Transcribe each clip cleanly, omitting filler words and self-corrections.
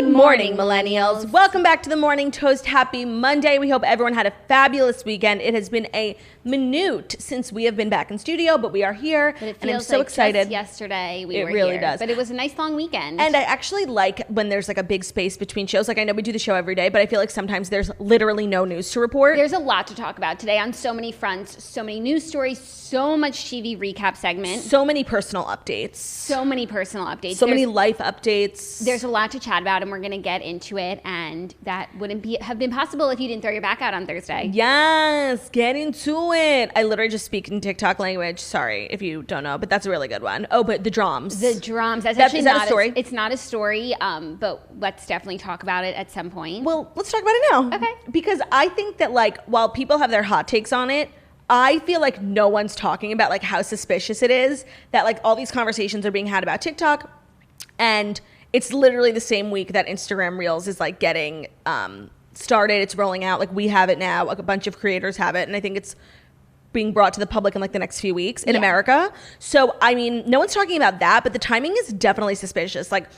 Good morning, millennials. Welcome back to the Morning Toast. Happy Monday. We hope everyone had a fabulous weekend. It has been a minute since we have been back in studio, but we are here, but it feels and I'm so like excited. Just yesterday we were really here. Does. But it was a nice long weekend. And I actually like when there's like a big space between shows. Like I know we do the show every day, but I feel like sometimes there's literally no news to report. There's a lot to talk about today on so many fronts, so many news stories, so much TV recap segment. So many personal updates. So many personal updates. So many life updates. There's a lot to chat about, and we're going to get into it, and that wouldn't have been possible if you didn't throw your back out on Thursday. Yes, get into it. I literally just speak in TikTok language. Sorry if you don't know, but that's a really good one. Oh, but the drums. The drums. That's actually not a story. It's not a story, but let's definitely talk about it at some point. Well, let's talk about it now. Okay. Because I think that like while people have their hot takes on it, I feel like no one's talking about like how suspicious it is that like all these conversations are being had about TikTok, and it's literally the same week that Instagram Reels is like getting started. It's rolling out. Like we have it now. Like a bunch of creators have it, and I think it's being brought to the public in like the next few weeks in America. So I mean, no one's talking about that, but the timing is definitely suspicious. Like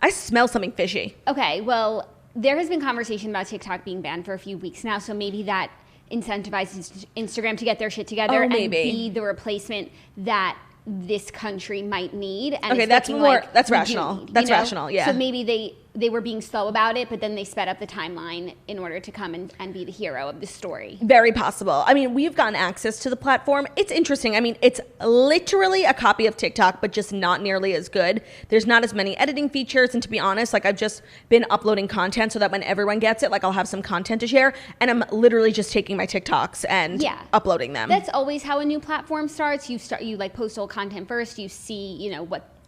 I smell something fishy. Okay, well, there has been conversation about TikTok being banned for a few weeks now, so maybe that incentivizes Instagram to get their shit together and be the replacement that this country might need. And okay, that's more like that's rational. That's rational, yeah. So maybe they were being slow about it, but then they sped up the timeline in order to come and be the hero of the story. Very possible. I mean, we've gotten access to the platform. It's interesting. I mean, it's literally a copy of TikTok, but just not nearly as good. There's not as many editing features, and to be honest, like I've just been uploading content so that when everyone gets it, like I'll have some content to share, and I'm literally just taking my TikToks and uploading them. That's always how a new platform starts. You like post old content first. You see, you know,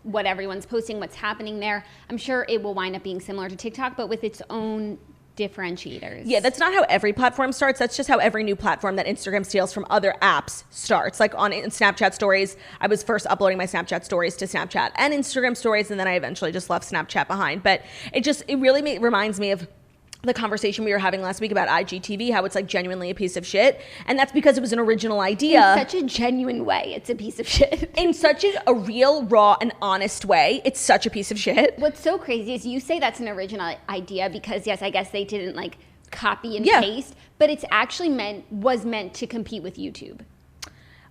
what everyone's posting, what's happening there. I'm sure it will wind up being similar to TikTok, but with its own differentiators. Yeah, that's not how every platform starts. That's just how every new platform that Instagram steals from other apps starts. Like on Snapchat stories, I was first uploading my Snapchat stories to Snapchat and Instagram stories, and then I eventually just left Snapchat behind. But it really reminds me of the conversation we were having last week about IGTV, how it's like genuinely a piece of shit. And that's because it was an original idea. In such a genuine way, it's a piece of shit. In such a real, raw, and honest way, it's such a piece of shit. What's so crazy is you say that's an original idea because, yes, I guess they didn't like copy and paste, but it's actually was meant to compete with YouTube.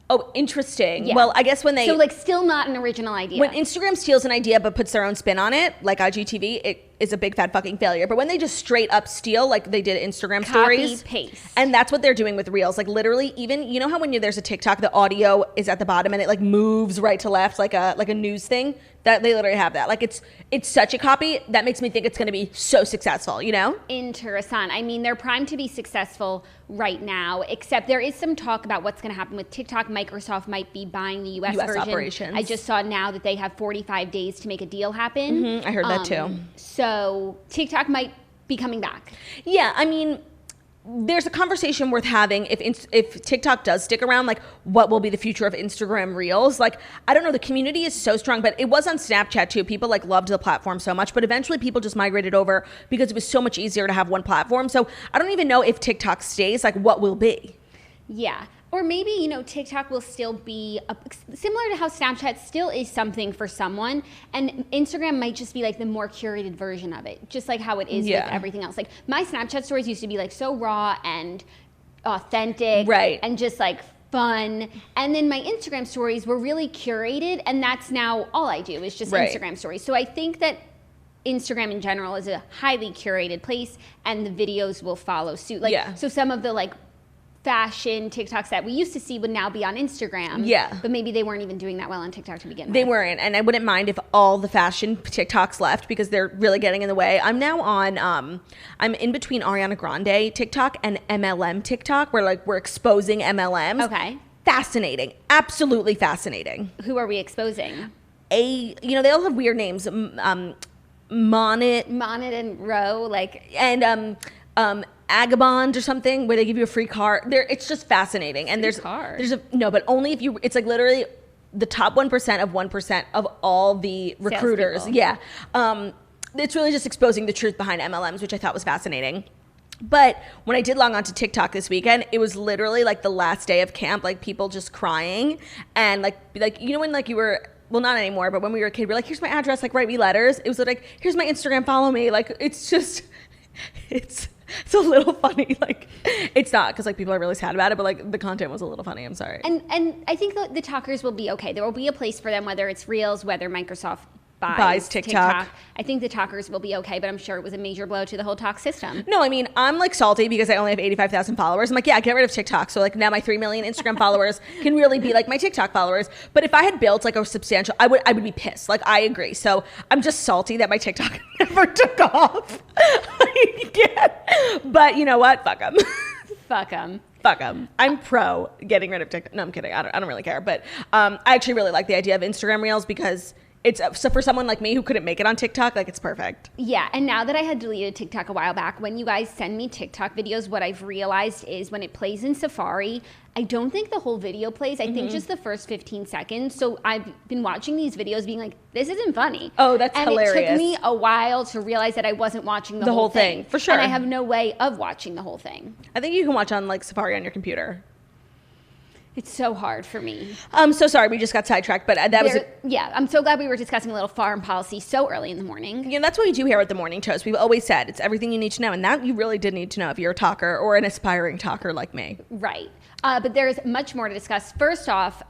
Oh, interesting. Yeah. Well, I guess when they... So, like, still not an original idea. When Instagram steals an idea but puts their own spin on it, like IGTV, it is a big fat fucking failure. But when they just straight up steal, like they did Instagram stories... Copy, paste. And that's what they're doing with Reels. Like, literally, even... You know how when there's a TikTok, the audio is at the bottom and it, like, moves right to left like a news thing? That they literally have that. Like, it's such a copy that makes me think it's going to be so successful, you know? Interessant. I mean, they're primed to be successful right now, except there is some talk about what's going to happen with TikTok. Microsoft might be buying the US version. Operations. I just saw now that they have 45 days to make a deal happen. I heard that too. So TikTok might be coming back. Yeah, I mean... There's a conversation worth having if TikTok does stick around, like what will be the future of Instagram Reels? Like, I don't know, the community is so strong, but it was on Snapchat too. People like loved the platform so much, but eventually people just migrated over because it was so much easier to have one platform. So I don't even know if TikTok stays, like what will be. Yeah. Or maybe, you know, TikTok will still be similar to how Snapchat still is something for someone, and Instagram might just be like the more curated version of it, just like how it is with everything else. Like my Snapchat stories used to be like so raw and authentic, right, and just like fun, and then my Instagram stories were really curated, and that's now all I do is just Instagram stories. So I think that Instagram in general is a highly curated place, and the videos will follow suit. Like, so some of the like fashion TikToks that we used to see would now be on Instagram. Yeah. But maybe they weren't even doing that well on TikTok to begin with. They weren't. And I wouldn't mind if all the fashion TikToks left because they're really getting in the way. I'm now on, I'm in between Ariana Grande TikTok and MLM TikTok where like we're exposing MLMs. Okay. Fascinating. Absolutely fascinating. Who are we exposing? You know, they all have weird names. Monnet and Row, like. And, Agabond or something where they give you a free car. It's just fascinating. And there's but only if you, it's like literally the top 1% of 1% of all the recruiters. Yeah. It's really just exposing the truth behind MLMs, which I thought was fascinating. But when I did log on to TikTok this weekend, it was literally like the last day of camp, like people just crying and like, you know, when like you were well, not anymore, but when we were a kid, we're like, here's my address, like write me letters. It was like, here's my Instagram, follow me. Like, it's just, it's a little funny. Like, it's not, because like people are really sad about it, but like the content was a little funny. I'm sorry. And I think the talkers will be okay. There will be a place for them, whether it's Reels, whether Microsoft buys TikTok. I think the talkers will be okay, but I'm sure it was a major blow to the whole talk system. No, I mean, I'm like salty because I only have 85,000 followers. I'm like, yeah, get rid of TikTok. So like now my 3 million Instagram followers can really be like my TikTok followers. But if I had built like a substantial, I would be pissed. Like, I agree. So I'm just salty that my TikTok never took off. But you know what? Fuck them. Fuck them. Fuck them. I'm pro getting rid of TikTok. No, I'm kidding. I don't really care. But I actually really like the idea of Instagram Reels because it's, so for someone like me who couldn't make it on TikTok, like it's perfect. Yeah, and now that I had deleted TikTok a while back, when you guys send me TikTok videos, what I've realized is when it plays in Safari, I don't think the whole video plays. I think just the first 15 seconds. So I've been watching these videos being like, this isn't funny. Oh, that's hilarious. And it took me a while to realize that I wasn't wating the whole thing. For sure. And I have no way of watching the whole thing. I think you can watch on like Safari on your computer. It's so hard for me. I'm so sorry, we just got sidetracked, but yeah, I'm so glad we were discussing a little foreign policy so early in the morning. Yeah, that's what we do here at the Morning Toast. We've always said it's everything you need to know, and that you really did need to know if you're a talker or an aspiring talker like me. Right. But there's much more to discuss. First off,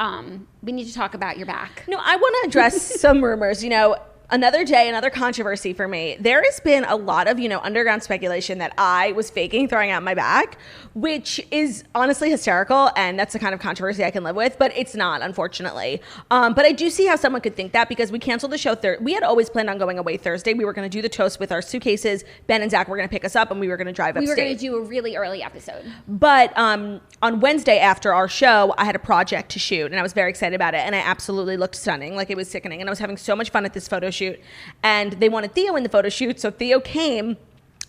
we need to talk about your back. No, I want to address some rumors. You know, another day, another controversy for me. There has been a lot of, underground speculation that I was faking throwing out my back, which is honestly hysterical, and that's the kind of controversy I can live with, but it's not, unfortunately. But I do see how someone could think that because we canceled the show. We had always planned on going away Thursday. We were going to do the toast with our suitcases. Ben and Zach were going to pick us up, and we were going to drive upstate. We were going to do a really early episode. But on Wednesday after our show, I had a project to shoot, and I was very excited about it, and I absolutely looked stunning. Like, it was sickening, and I was having so much fun at this photo shoot, and they wanted Theo in the photo shoot, so Theo came,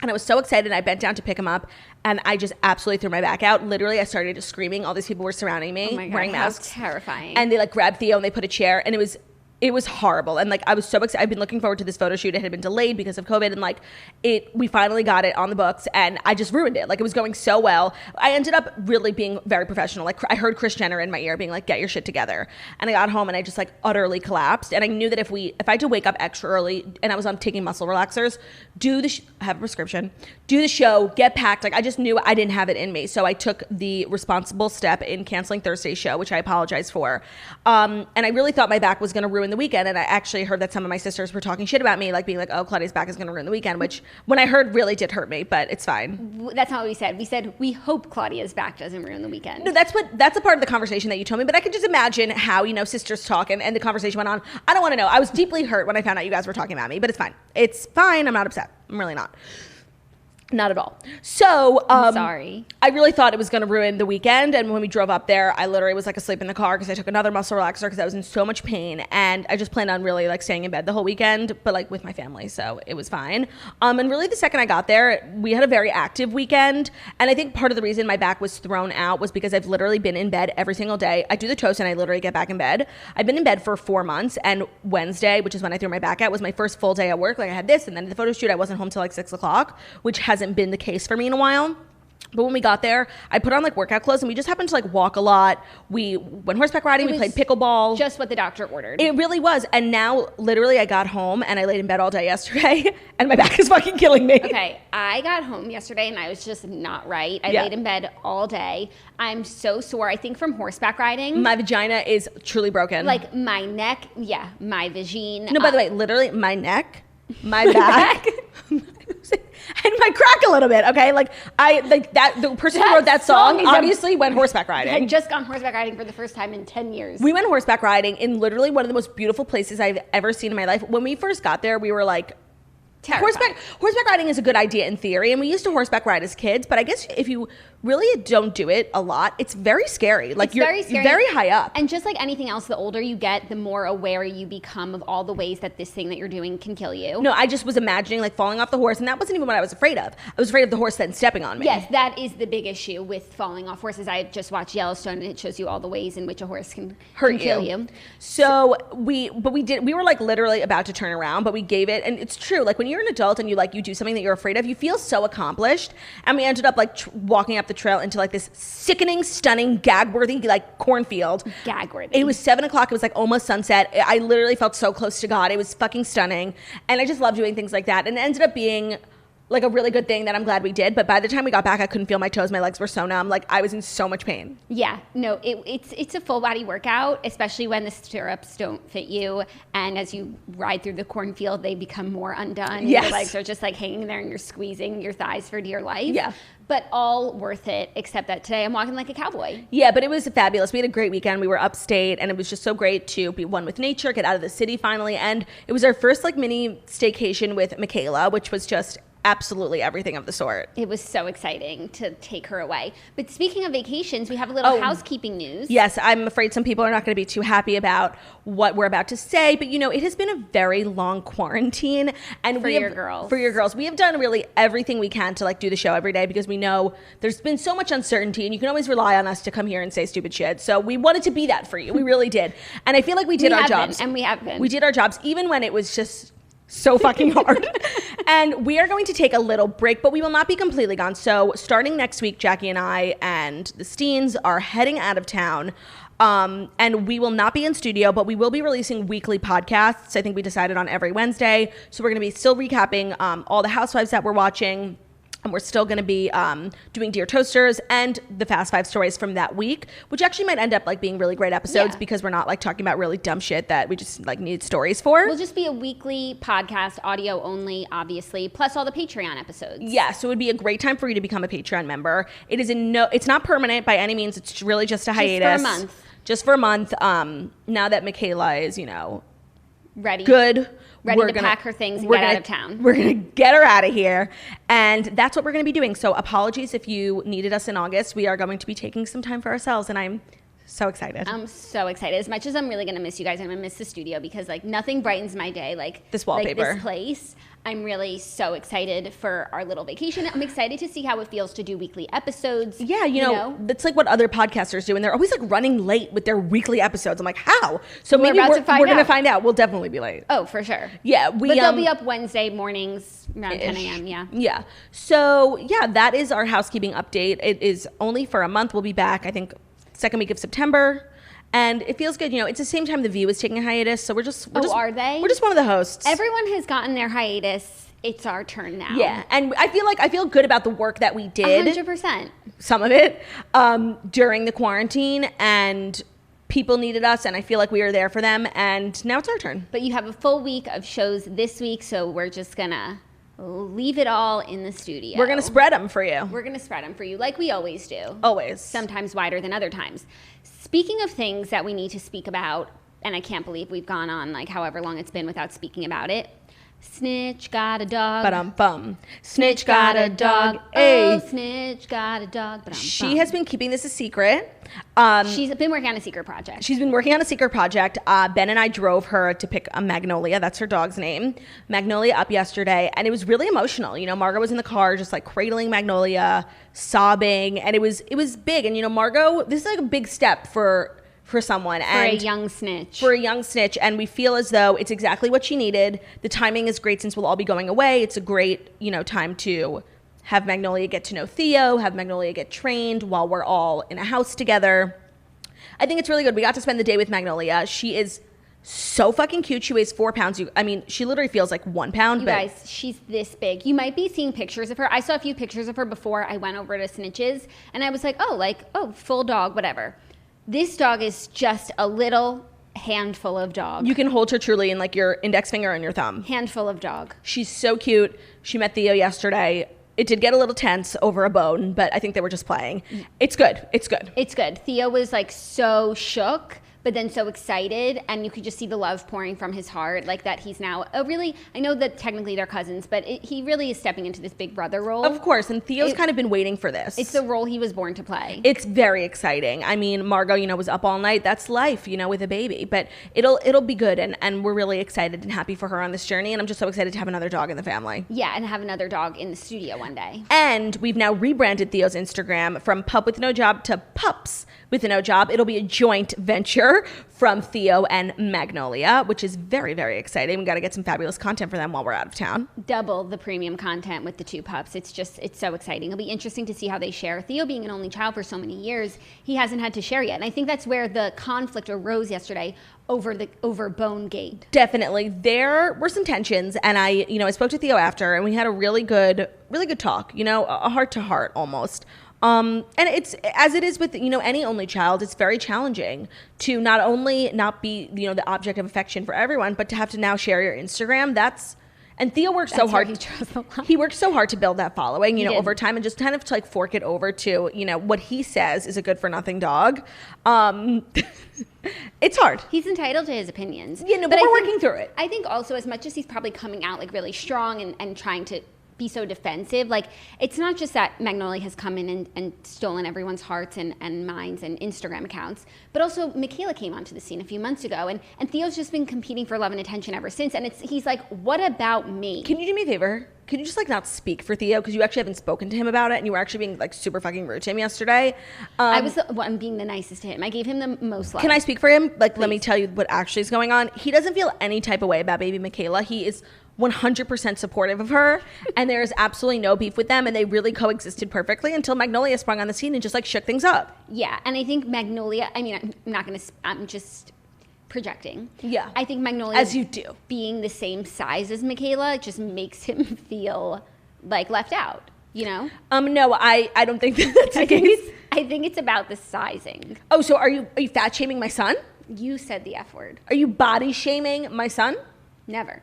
and I was so excited. I bent down to pick him up, and I just absolutely threw my back out. Literally, I started just screaming. All these people were surrounding me, wearing masks. How terrifying. And they like grabbed Theo and they put a chair, and it was horrible. And like, I was so excited. I've been looking forward to this photo shoot. It had been delayed because of COVID, and like we finally got it on the books, and I just ruined it. Like, it was going so well. I ended up really being very professional. Like, I heard Kris Jenner in my ear being like, get your shit together. And I got home and I just like utterly collapsed. And I knew that if I had to wake up extra early and I was on taking muscle relaxers, have a prescription, do the show, get packed. Like, I just knew I didn't have it in me. So I took the responsible step in canceling Thursday's show, which I apologize for. And I really thought my back was going to ruin the weekend, and I actually heard that some of my sisters were talking shit about me, like being like, oh, Claudia's back is going to ruin the weekend, which when I heard really did hurt me, but it's fine. That's not what we said. We said we hope Claudia's back doesn't ruin the weekend. No, that's a part of the conversation that you told me, but I could just imagine how, sisters talk and the conversation went on. I don't want to know. I was deeply hurt when I found out you guys were talking about me, but it's fine. It's fine. I'm not upset. I'm really not. Not at all. So, I'm sorry. I really thought it was going to ruin the weekend. And when we drove up there, I literally was like asleep in the car because I took another muscle relaxer because I was in so much pain. And I just planned on really like staying in bed the whole weekend, but like with my family. So it was fine. And really the second I got there, we had a very active weekend. And I think part of the reason my back was thrown out was because I've literally been in bed every single day. I do the toast and I literally get back in bed. I've been in bed for 4 months. And Wednesday, which is when I threw my back out, was my first full day at work. Like, I had this, and then the photo shoot, I wasn't home till like 6 o'clock, which hasn't been the case for me in a while. But when we got there, I put on like workout clothes, and we just happened to like walk a lot. We went horseback riding. We played pickleball. Just what the doctor ordered. It really was. And now literally I got home and I laid in bed all day yesterday and my back is fucking killing me. Okay. I got home yesterday and I was just not right. I laid in bed all day. I'm so sore. I think from horseback riding. My vagina is truly broken. Like my neck. Yeah. My vagine. No, by the way, literally my neck, my back. And my crack a little bit, okay? Like, the person who wrote that song obviously went horseback riding. I've just gone horseback riding for the first time in 10 years. We went horseback riding in literally one of the most beautiful places I've ever seen in my life. When we first got there, we were like, horseback riding is a good idea in theory, and we used to horseback ride as kids, but I guess if you really don't do it a lot, it's very scary. Like, you're very high up. And just like anything else, the older you get, the more aware you become of all the ways that this thing that you're doing can kill you. No, I just was imagining like falling off the horse, and that wasn't even what I was afraid of. I was afraid of the horse then stepping on me. Yes, that is the big issue with falling off horses. I just watched Yellowstone, and it shows you all the ways in which a horse can kill you. So we were like literally about to turn around, but we gave it, and it's true. Like, when you're an adult and you do something that you're afraid of, you feel so accomplished. And we ended up like walking up up the trail into like this sickening, stunning, gag-worthy like cornfield. Gag-worthy. It was 7 o'clock. It was like almost sunset. I literally felt so close to God. It was fucking stunning. And I just love doing things like that. And it ended up being like a really good thing that I'm glad we did. But by the time we got back, I couldn't feel my toes. My legs were so numb. Like I was in so much pain. Yeah, no, it's a full body workout, especially when the stirrups don't fit you. And as you ride through the cornfield, they become more undone. Yes. Your legs are just like hanging there and you're squeezing your thighs for dear life. Yeah. But all worth it, except that today I'm walking like a cowboy. Yeah, but it was fabulous. We had a great weekend. We were upstate, and it was just so great to be one with nature, get out of the city finally. And it was our first like mini staycation with Michaela, which was just absolutely everything of the sort. It was so exciting to take her away. But speaking of vacations, we have a little housekeeping news. Yes, I'm afraid some people are not going to be too happy about what we're about to say, but you know, it has been a very long quarantine, and For your girls, we have done really everything we can to like do the show every day because we know there's been so much uncertainty, and you can always rely on us to come here and say stupid shit. So we wanted to be that for you. We really did, and I feel like we did our jobs, and we have been. We did our jobs even when it was just so fucking hard. And we are going to take a little break, but we will not be completely gone. So starting next week, Jackie and I and the Steens are heading out of town. And we will not be in studio, but we will be releasing weekly podcasts. I think we decided on every Wednesday. So we're going to be still recapping all the Housewives that we're watching. And we're still going to be doing Dear Toasters and the Fast Five stories from that week, which actually might end up like being really great episodes because we're not like talking about really dumb shit that we just like need stories for. We'll just be a weekly podcast, audio only, obviously, plus all the Patreon episodes. Yeah, so it would be a great time for you to become a Patreon member. It is it's not permanent by any means. It's really just a hiatus. Just for a month. Now that Michaela is, you know, ready to pack her things and get out of town. We're going to get her out of here. And that's what we're going to be doing. So apologies if you needed us in August. We are going to be taking some time for ourselves, and I'm so excited. I'm so excited. As much as I'm really going to miss you guys, I'm going to miss the studio because like nothing brightens my day like this wallpaper. Like this place. I'm really so excited for our little vacation. I'm excited to see how it feels to do weekly episodes. Yeah, you know, that's like what other podcasters do, and they're always like running late with their weekly episodes. I'm like, how? So maybe we're going to find out. We'll definitely be late. Oh, for sure. Yeah, but they'll be up Wednesday mornings around 10 a.m. Yeah. So yeah, that is our housekeeping update. It is only for a month. We'll be back, I think, second week of September. And it feels good. You know, it's the same time The View is taking a hiatus. So we're just are they? We're just one of the hosts. Everyone has gotten their hiatus. It's our turn now. Yeah. And I feel good about the work that we did. 100%. Some of it during the quarantine, and people needed us, and I feel like we were there for them, and now it's our turn. But you have a full week of shows this week, so we're just gonna leave it all in the studio. We're gonna spread them for you. We're gonna spread them for you like we always do. Always. Sometimes wider than other times. Speaking of things that we need to speak about, and I can't believe we've gone on like however long it's been without speaking about it. Snitch got a dog. Ba-dum-bum. Snitch got a dog. Oh, snitch got a dog. Ba-dum-bum. She has been keeping this a secret. She's been working on a secret project. She's been working on a secret project. Ben and I drove her to pick a Magnolia. That's her dog's name. Magnolia up yesterday. And it was really emotional. You know, Margot was in the car just like cradling Magnolia, sobbing. And it was big. And, you know, Margot, this is like a big step for someone. For a young snitch. For a young snitch. And we feel as though it's exactly what she needed. The timing is great since we'll all be going away. It's a great, you know, time to have Magnolia get to know Theo, have Magnolia get trained while we're all in a house together. I think it's really good. We got to spend the day with Magnolia. She is so fucking cute. She weighs 4 pounds. I mean, she literally feels like 1 pound. You guys, she's this big. You might be seeing pictures of her. I saw a few pictures of her before I went over to Snitches, and I was like, oh, full dog, whatever. This dog is just a little handful of dog. You can hold her truly in like your index finger and your thumb. Handful of dog. She's so cute. She met Theo yesterday. It did get a little tense over a bone, but I think they were just playing. It's good. It's good. It's good. Theo was like so shook, but then so excited, and you could just see the love pouring from his heart, like that he's now I know that technically they're cousins, but he really is stepping into this big brother role. Of course, and Theo's kind of been waiting for this. It's the role he was born to play. It's very exciting. I mean, Margot, you know, was up all night. That's life, you know, with a baby, but it'll be good, and we're really excited and happy for her on this journey, and I'm just so excited to have another dog in the family. Yeah, and have another dog in the studio one day. And we've now rebranded Theo's Instagram from Pup with No Job to Pups with No Job. It'll be a joint venture. together from Theo and Magnolia, which is very, very exciting. We got to get some fabulous content for them while we're out of town. Double the premium content with the two pups. It's so exciting. It'll be interesting to see how they share. Theo being an only child for so many years, he hasn't had to share yet. And I think that's where the conflict arose yesterday over Bone Gate. Definitely. There were some tensions, and I spoke to Theo after, and we had a really good talk, a heart to heart almost. And it's, as it is with, any only child, it's very challenging to not only not be, the object of affection for everyone, but to have to now share your Instagram. And Theo worked so hard. He worked so hard to build that following, over time, and just kind of to like fork it over to, what he says is a good for nothing dog. It's hard. He's entitled to his opinions. But we're working through it. I think also, as much as he's probably coming out like really strong and trying to be so defensive, like it's not just that Magnolia has come in and stolen everyone's hearts and minds and Instagram accounts, but also Michaela came onto the scene a few months ago, and Theo's just been competing for love and attention ever since, and he's like, what about me? Can you do me a favor? Can you just like not speak for Theo, because you actually haven't spoken to him about it, and you were actually being like super fucking rude to him yesterday. I'm being the nicest to him. I gave him the most love. Can I speak for him? Like, Please. Let me tell you what actually is going on. He doesn't feel any type of way about baby Michaela. He is 100% supportive of her, and there is absolutely no beef with them, and they really coexisted perfectly until Magnolia sprung on the scene and just like shook things up. Yeah, and I think Magnolia, I'm just projecting. Yeah. I think Magnolia, as you do, being the same size as Michaela just makes him feel like left out, No, I don't think that's the case. I think it's about the sizing. Oh, so are you fat shaming my son? You said the F word. Are you body shaming my son? Never.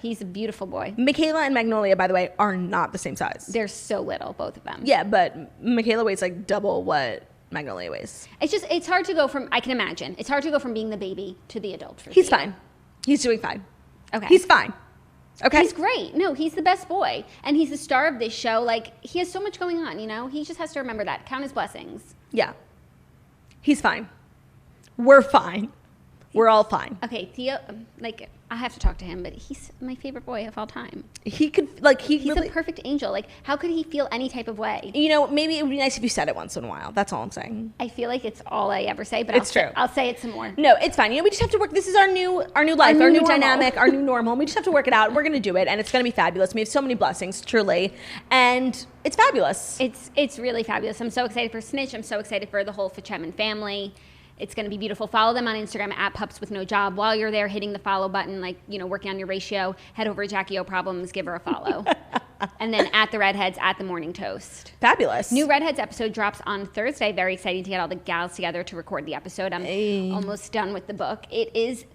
He's a beautiful boy. Michaela and Magnolia, by the way, are not the same size. They're so little, both of them. Yeah, but Michaela weighs like double what Magnolia weighs. It's hard to go from, I can imagine, it's hard to go from being the baby to the adult. He's fine. He's doing fine. Okay. He's fine. Okay. He's great. No, he's the best boy. And he's the star of this show. Like, he has so much going on, He just has to remember that. Count his blessings. Yeah. He's fine. We're fine. We're all fine. Okay, Theo, I have to talk to him, but he's my favorite boy of all time. He could, he's really, a perfect angel. Like, how could he feel any type of way? Maybe it would be nice if you said it once in a while. That's all I'm saying. I feel like it's all I ever say, but it's true. I'll say it some more. No, it's fine. We just have to work. This is our new life, our new dynamic, our new normal. We just have to work it out. We're going to do it, and it's going to be fabulous. We have so many blessings, truly, and it's fabulous. It's really fabulous. I'm so excited for Snitch. I'm so excited for the whole Fichemin family. It's going to be beautiful. Follow them on Instagram at @pupswithnojob. While you're there hitting the follow button, working on your ratio, head over to Jackie O Problems, give her a follow. And then at the Redheads, at the Morning Toast. Fabulous. New Redheads episode drops on Thursday. Very exciting to get all the gals together to record the episode. I'm almost done with the book. It is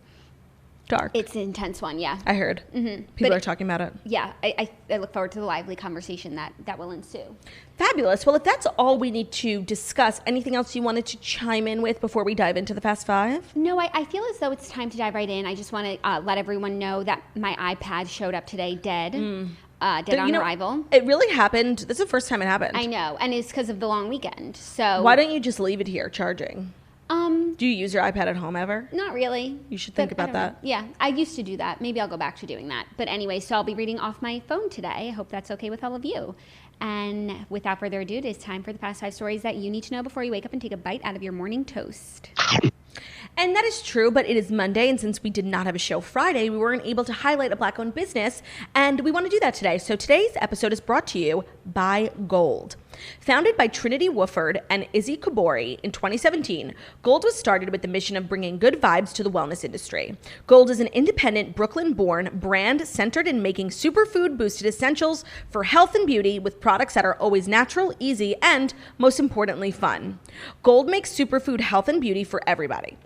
dark. It's an intense one, yeah. I heard. Mm-hmm. People are talking about it. Yeah, I look forward to the lively conversation that will ensue. Fabulous. Well, if that's all we need to discuss, anything else you wanted to chime in with before we dive into the Fast Five? No, I feel as though it's time to dive right in. I just want to let everyone know that my iPad showed up today dead. Dead on arrival. It really happened. This is the first time it happened. I know, and it's because of the long weekend. So why don't you just leave it here charging? Do you use your iPad at home ever? Not really. You should think about that. Yeah, I used to do that. Maybe I'll go back to doing that. But anyway, so I'll be reading off my phone today. I hope that's okay with all of you. And without further ado, it is time for the Fast Five stories that you need to know before you wake up and take a bite out of your morning toast. And that is true, but it is Monday, and since we did not have a show Friday, we weren't able to highlight a Black-owned business, and we want to do that today. So today's episode is brought to you by Gold. Founded by Trinity Wooford and Izzy Kabori in 2017, Gold was started with the mission of bringing good vibes to the wellness industry. Gold is an independent, Brooklyn-born brand centered in making superfood-boosted essentials for health and beauty with products that are always natural, easy, and, most importantly, fun. Gold makes superfood health and beauty for everybody.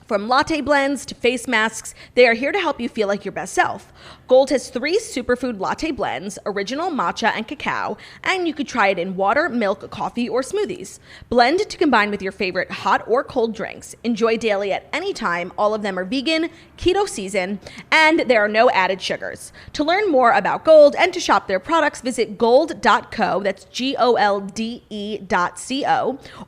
From latte blends to face masks, they are here to help you feel like your best self. Gold has 3 superfood latte blends, original matcha and cacao, and you could try it in water, milk, coffee, or smoothies. Blend to combine with your favorite hot or cold drinks. Enjoy daily at any time. All of them are vegan, keto season, and there are no added sugars. To learn more about Gold and to shop their products, visit gold.co, that's GOLDE.co,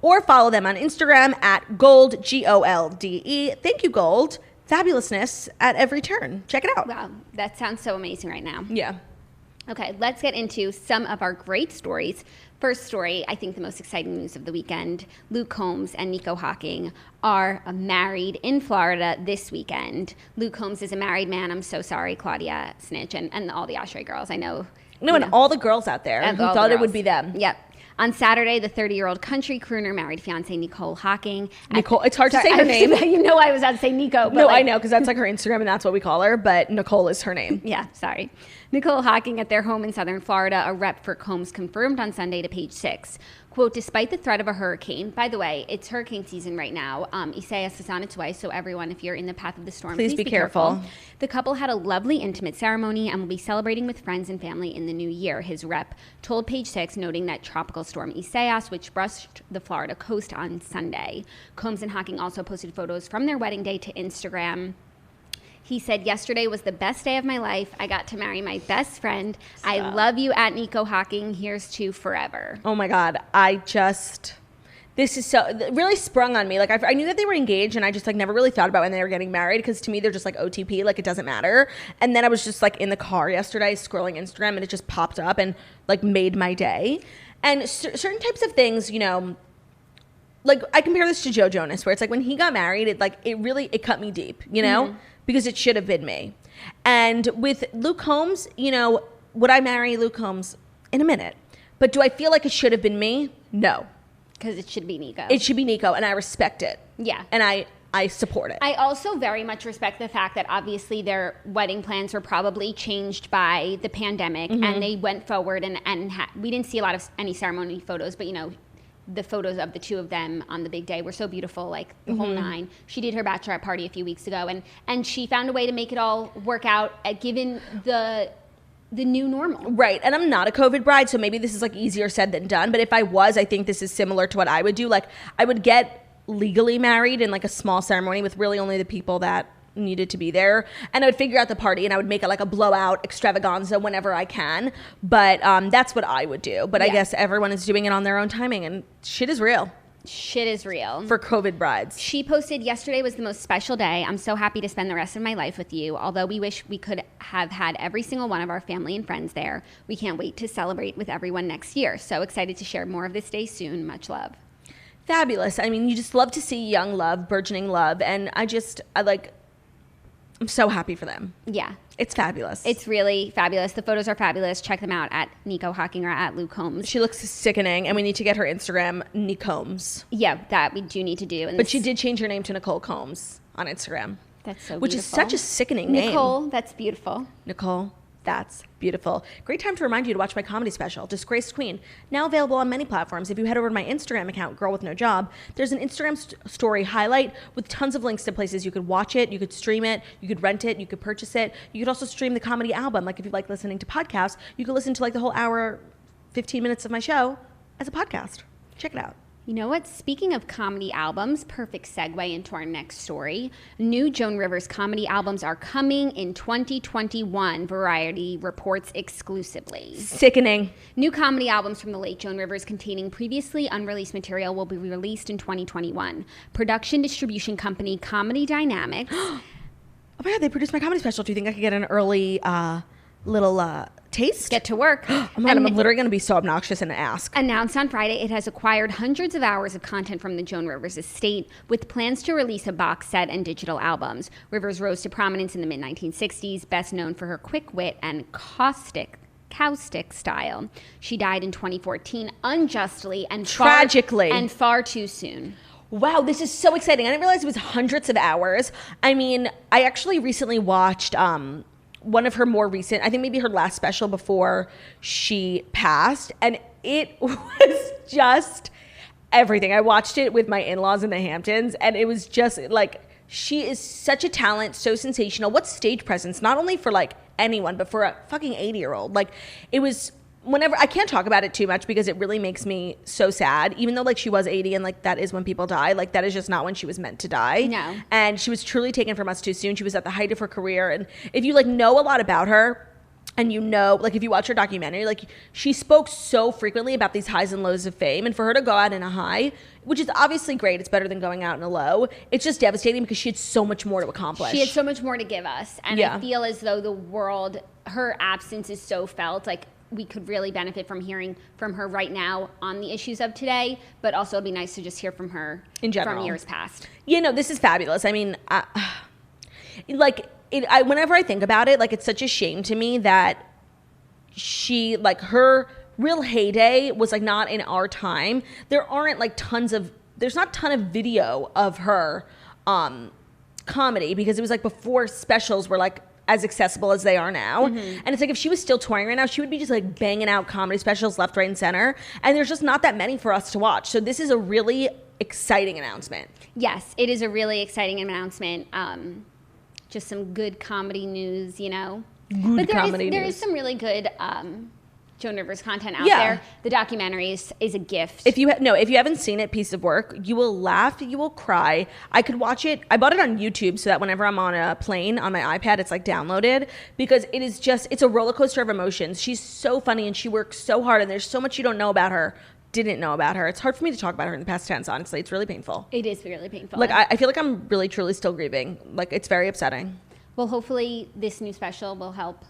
or follow them on Instagram at gold, GOLDE. Thank you, Gold. Fabulousness at every turn. Check it out. Wow, that sounds so amazing right now. Yeah. Okay, let's get into some of our great stories. First story, I think the most exciting news of the weekend. Luke Combs and Nicole Hocking are married in Florida this weekend. Luke Combs is a married man. I'm so sorry, Claudia, Snitch, and all the Oshry girls. I know. No, and all the girls out there who thought it would be them. Yep. On Saturday, the 30-year-old country crooner married fiance Nicole Hocking. Nicole, it's hard to say her name. You know I was about to say Nico. But no, I know, because that's like her Instagram and that's what we call her, but Nicole is her name. Yeah, sorry. Nicole Hocking at their home in southern Florida, a rep for Combs confirmed on Sunday to Page 6. Quote, despite the threat of a hurricane, by the way, it's hurricane season right now. Isaias is on its way, so everyone, if you're in the path of the storm, please be careful. The couple had a lovely, intimate ceremony and will be celebrating with friends and family in the new year, his rep told Page 6, noting that tropical storm Isaias, which brushed the Florida coast on Sunday. Combs and Hocking also posted photos from their wedding day to Instagram. He said, yesterday was the best day of my life. I got to marry my best friend. Stop. I love you at Nicole Hocking. Here's to forever. Oh my God. This is so, it really sprung on me. Like I knew that they were engaged and I just like never really thought about when they were getting married because to me they're just like OTP, like it doesn't matter. And then I was just like in the car yesterday scrolling Instagram and it just popped up and like made my day. And certain types of things, you know, like I compare this to Joe Jonas where it's like when he got married, it cut me deep, you know? Mm-hmm. Because it should have been me. And with Luke Combs, you know, would I marry Luke Combs in a minute? But do I feel like it should have been me? No. Because it should be Nico. It should be Nico, and I respect it. Yeah. And I support it. I also very much respect the fact that obviously their wedding plans were probably changed by the pandemic, mm-hmm. and they went forward, and we didn't see any ceremony photos, but, you know, the photos of the two of them on the big day were so beautiful, like the mm-hmm. whole nine. She did her bachelorette party a few weeks ago, and she found a way to make it all work out given the new normal. Right. And I'm not a COVID bride, so maybe this is like easier said than done. But if I was, I think this is similar to what I would do. Like I would get legally married in like a small ceremony with really only the people that needed to be there, and I would figure out the party and I would make it like a blowout extravaganza whenever I can, but that's what I would do. But yeah. I guess everyone is doing it on their own timing, and shit is real for COVID brides. She posted, yesterday was the most special day. I'm so happy to spend the rest of my life with you. Although we wish we could have had every single one of our family and friends there, we can't wait to celebrate with everyone next year. So excited to share more of this day soon. Much love. Fabulous. I mean, you just love to see young love, burgeoning love, and I'm so happy for them. Yeah. It's fabulous. It's really fabulous. The photos are fabulous. Check them out at Nicole Hocking or at Luke Combs. She looks sickening, and we need to get her Instagram, Nicombs. Yeah, that we do need to do. But she did change her name to Nicole Combs on Instagram. That's so beautiful. Which is such a sickening name. Nicole, that's beautiful. Nicole, that's beautiful. Great time to remind you to watch my comedy special, Disgraced Queen. Now available on many platforms. If you head over to my Instagram account, Girl With No Job, there's an Instagram story highlight with tons of links to places you could watch it, you could stream it, you could rent it, you could purchase it. You could also stream the comedy album. Like if you like listening to podcasts, you could listen to like the whole hour, 15 minutes of my show as a podcast. Check it out. You know what? Speaking of comedy albums, perfect segue into our next story. New Joan Rivers comedy albums are coming in 2021, Variety reports exclusively. Sickening. New comedy albums from the late Joan Rivers containing previously unreleased material will be released in 2021. Production distribution company Comedy Dynamics. Oh my God, they produced my comedy special. Do you think I could get an early little taste? Get to work. Oh my God, I'm literally going to be so obnoxious and ask. Announced on Friday, it has acquired hundreds of hours of content from the Joan Rivers estate with plans to release a box set and digital albums. Rivers rose to prominence in the mid-1960s, best known for her quick wit and caustic style. She died in 2014 unjustly and tragically and far too soon. Wow, this is so exciting. I didn't realize it was hundreds of hours. I mean, I actually recently watched one of her more recent, I think maybe her last special before she passed, and it was just everything. I watched it with my in-laws in the Hamptons, and it was just like, she is such a talent, so sensational. What stage presence, not only for like anyone, but for a fucking 80-year-old. Like it was, whenever, I can't talk about it too much because it really makes me so sad, even though like she was 80 and like that is when people die, like that is just not when she was meant to die. No. And she was truly taken from us too soon. She was at the height of her career. And if you like know a lot about her, And like if you watch her documentary, like she spoke so frequently about these highs and lows of fame, and for her to go out in a high, which is obviously great, it's better than going out in a low, it's just devastating because she had so much more to accomplish. She had so much more to give us, and I feel as though the world, her absence is so felt, like we could really benefit from hearing from her right now on the issues of today, but also it'd be nice to just hear from her in general from years past. This is fabulous. I mean, whenever I think about it, like it's such a shame to me that she, like her real heyday was like not in our time. There aren't like there's not a ton of video of her comedy because it was like before specials were like as accessible as they are now. And it's like if she was still touring right now, she would be just like banging out comedy specials left, right, and center. And there's just not that many for us to watch. So this is a really exciting announcement. Yes, it is a really exciting announcement. Just some good comedy news, But there is some really good Joan Rivers content out there. The documentary is a gift. If you haven't seen it, piece of work. You will laugh, you will cry. I could watch it. I bought it on YouTube so that whenever I'm on a plane on my iPad, it's like downloaded because it's a roller coaster of emotions. She's so funny and she works so hard and there's so much you didn't know about her. It's hard for me to talk about her in the past tense, honestly. It's really painful. It is really painful. Like I feel like I'm really truly still grieving. Like it's very upsetting. Well, hopefully this new special will help.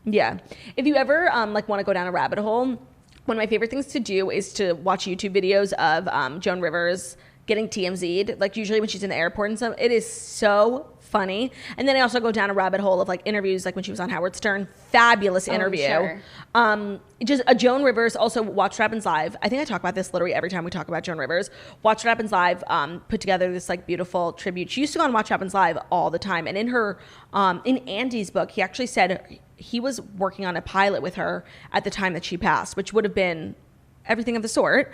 Yeah. If you ever want to go down a rabbit hole, one of my favorite things to do is to watch YouTube videos of Joan Rivers getting TMZ'd, like usually when she's in the airport and stuff. It is so funny. And then I also go down a rabbit hole of like interviews, like when she was on Howard Stern. Fabulous interview. Sure. Just a Joan Rivers, also Watch What Happens Live. I think I talk about this literally every time we talk about Joan Rivers. Watch What Happens Live put together this like beautiful tribute. She used to go on Watch What Happens Live all the time. And in her, in Andy's book, he actually said he was working on a pilot with her at the time that she passed, which would have been everything of the sort.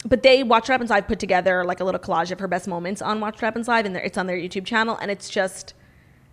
But they, Watch What Happens Live, put together like a little collage of her best moments on Watch What Happens Live, and it's on their YouTube channel, and it's just,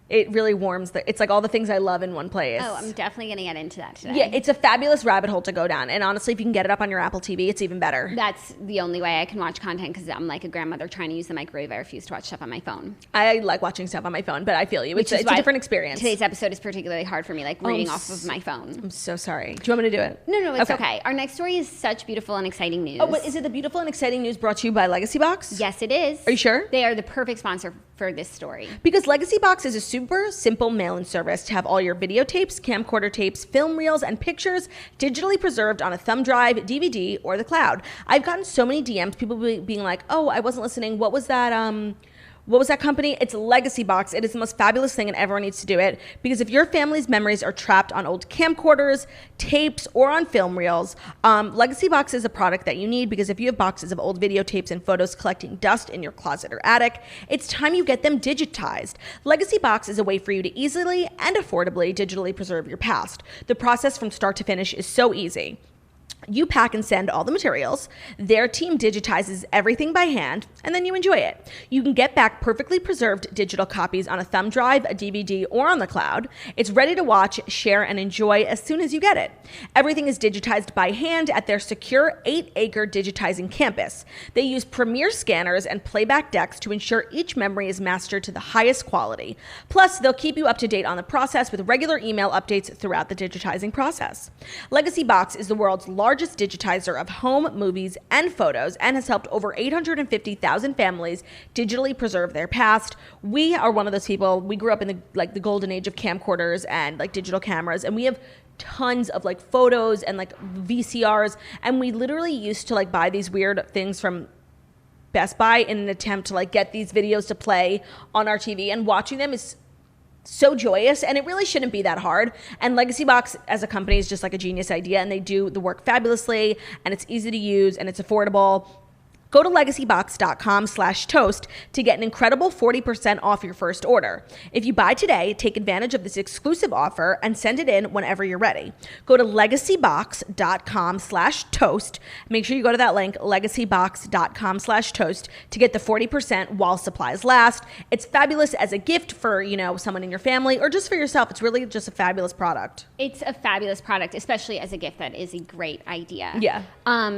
it really warms it's like all the things I love in one place. Oh, I'm definitely going to get into that today. Yeah, it's a fabulous rabbit hole to go down, and honestly, if you can get it up on your Apple TV, it's even better. That's the only way I can watch content because I'm like a grandmother trying to use the microwave. I refuse to watch stuff on my phone. I like watching stuff on my phone, but I feel you. It's a different experience. Today's episode is particularly hard for me, like reading off of my phone. I'm so sorry. Do you want me to do it? No, it's okay. Our next story is such beautiful and exciting news. Oh, but is it the beautiful and exciting news brought to you by Legacy Box? Yes, it is. Are you sure? They are the perfect sponsor for this story. Because Legacy Box is a super simple mail-in service to have all your videotapes, camcorder tapes, film reels, and pictures digitally preserved on a thumb drive, DVD, or the cloud. I've gotten so many DMs, people being like, oh, I wasn't listening. What was that company? It's Legacy Box. It is the most fabulous thing and everyone needs to do it because if your family's memories are trapped on old camcorders, tapes, or on film reels, Legacy Box is a product that you need because if you have boxes of old videotapes and photos collecting dust in your closet or attic, it's time you get them digitized. Legacy Box is a way for you to easily and affordably digitally preserve your past. The process from start to finish is so easy. You pack and send all the materials, their team digitizes everything by hand, and then you enjoy it. You can get back perfectly preserved digital copies on a thumb drive, a DVD, or on the cloud. It's ready to watch, share, and enjoy as soon as you get it. Everything is digitized by hand at their secure 8-acre digitizing campus. They use premier scanners and playback decks to ensure each memory is mastered to the highest quality. Plus, they'll keep you up to date on the process with regular email updates throughout the digitizing process. Legacy Box is the world's largest digitizer of home, movies, and photos and has helped over 850,000 families digitally preserve their past. We are one of those people. We grew up in the golden age of camcorders and like digital cameras, and we have tons of like photos and like VCRs, and we literally used to like buy these weird things from Best Buy in an attempt to like get these videos to play on our TV, and watching them is so joyous, and it really shouldn't be that hard. And Legacy Box as a company is just like a genius idea, and they do the work fabulously, and it's easy to use, and it's affordable. Go to legacybox.com/toast to get an incredible 40% off your first order. If you buy today, take advantage of this exclusive offer and send it in whenever you're ready. Go to legacybox.com/toast. Make sure you go to that link, legacybox.com/toast, to get the 40% while supplies last. It's fabulous as a gift for, someone in your family or just for yourself. It's really just a fabulous product. It's a fabulous product, especially as a gift. That is a great idea. Yeah.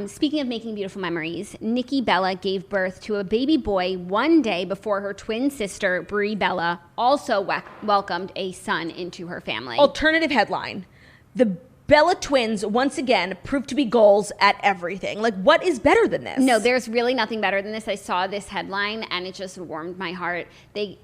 Speaking of making beautiful memories, Nikki Nikki Bella gave birth to a baby boy one day before her twin sister, Brie Bella, also welcomed a son into her family. Alternative headline. The Bella twins, once again, proved to be goals at everything. Like, what is better than this? No, there's really nothing better than this. I saw this headline, and it just warmed my heart.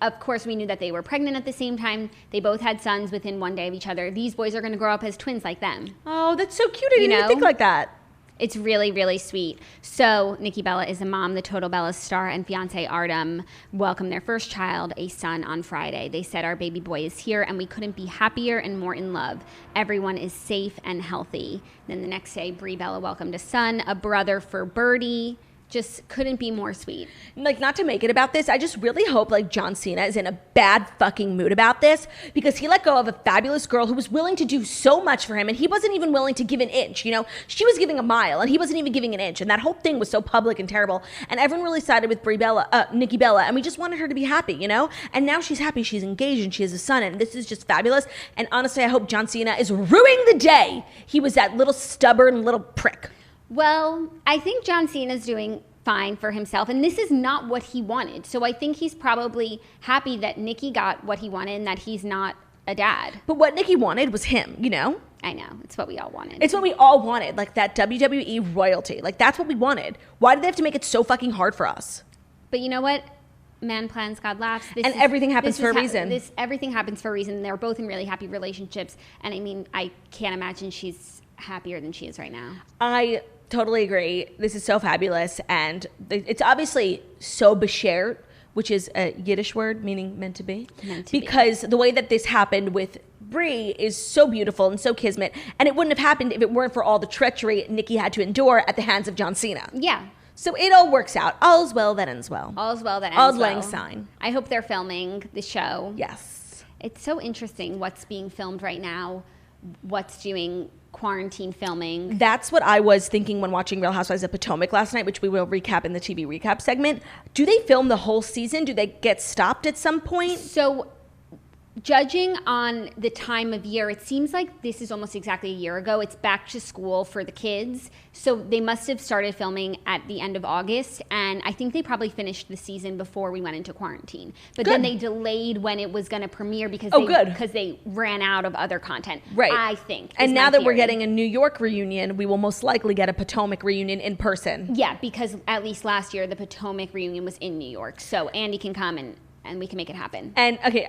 Of course, we knew that they were pregnant at the same time. They both had sons within one day of each other. These boys are going to grow up as twins like them. Oh, that's so cute. I didn't even think like that. It's really, really sweet. So Nikki Bella is a mom. The Total Bellas star and fiance Artem welcomed their first child, a son, on Friday. They said, "Our baby boy is here, and we couldn't be happier and more in love. Everyone is safe and healthy." Then the next day, Brie Bella welcomed a son, a brother for Birdie. Just couldn't be more sweet. Like, not to make it about this, I just really hope, like, John Cena is in a bad fucking mood about this, because he let go of a fabulous girl who was willing to do so much for him, and he wasn't even willing to give an inch, you know? She was giving a mile, and he wasn't even giving an inch, and that whole thing was so public and terrible, and everyone really sided with Nikki Bella, and we just wanted her to be happy, you know? And now she's happy, she's engaged, and she has a son, and this is just fabulous, and honestly, I hope John Cena is ruining the day he was that little stubborn little prick. Well, I think John Cena's doing fine for himself, and this is not what he wanted. So I think he's probably happy that Nikki got what he wanted and that he's not a dad. But what Nikki wanted was him, you know? I know. It's what we all wanted. It's what we all wanted, like that WWE royalty. Like, that's what we wanted. Why did they have to make it so fucking hard for us? But you know what? Man plans, God laughs. Everything happens for a reason. Everything happens for a reason. They're both in really happy relationships. And I mean, I can't imagine she's happier than she is right now. I totally agree. This is so fabulous. And it's obviously so beshert, which is a Yiddish word meaning meant to be. Because the way that this happened with Brie is so beautiful and so kismet. And it wouldn't have happened if it weren't for all the treachery Nikki had to endure at the hands of John Cena. Yeah. So it all works out. All's well that ends well. All's well that ends well. Auld Lang Syne. I hope they're filming the show. Yes. It's so interesting what's being filmed right now, what's doing quarantine filming. That's what I was thinking when watching Real Housewives of Potomac last night, which we will recap in the TV recap segment. Do they film the whole season? Do they get stopped at some point? So, judging on the time of year, it seems like this is almost exactly a year ago. It's back to school for the kids. So they must have started filming at the end of August. And I think they probably finished the season before we went into quarantine. But then they delayed when it was going to premiere because they ran out of other content. Right. I think. And now that we're getting a New York reunion, we will most likely get a Potomac reunion in person. Yeah, because at least last year, the Potomac reunion was in New York. So Andy can come and we can make it happen. And okay,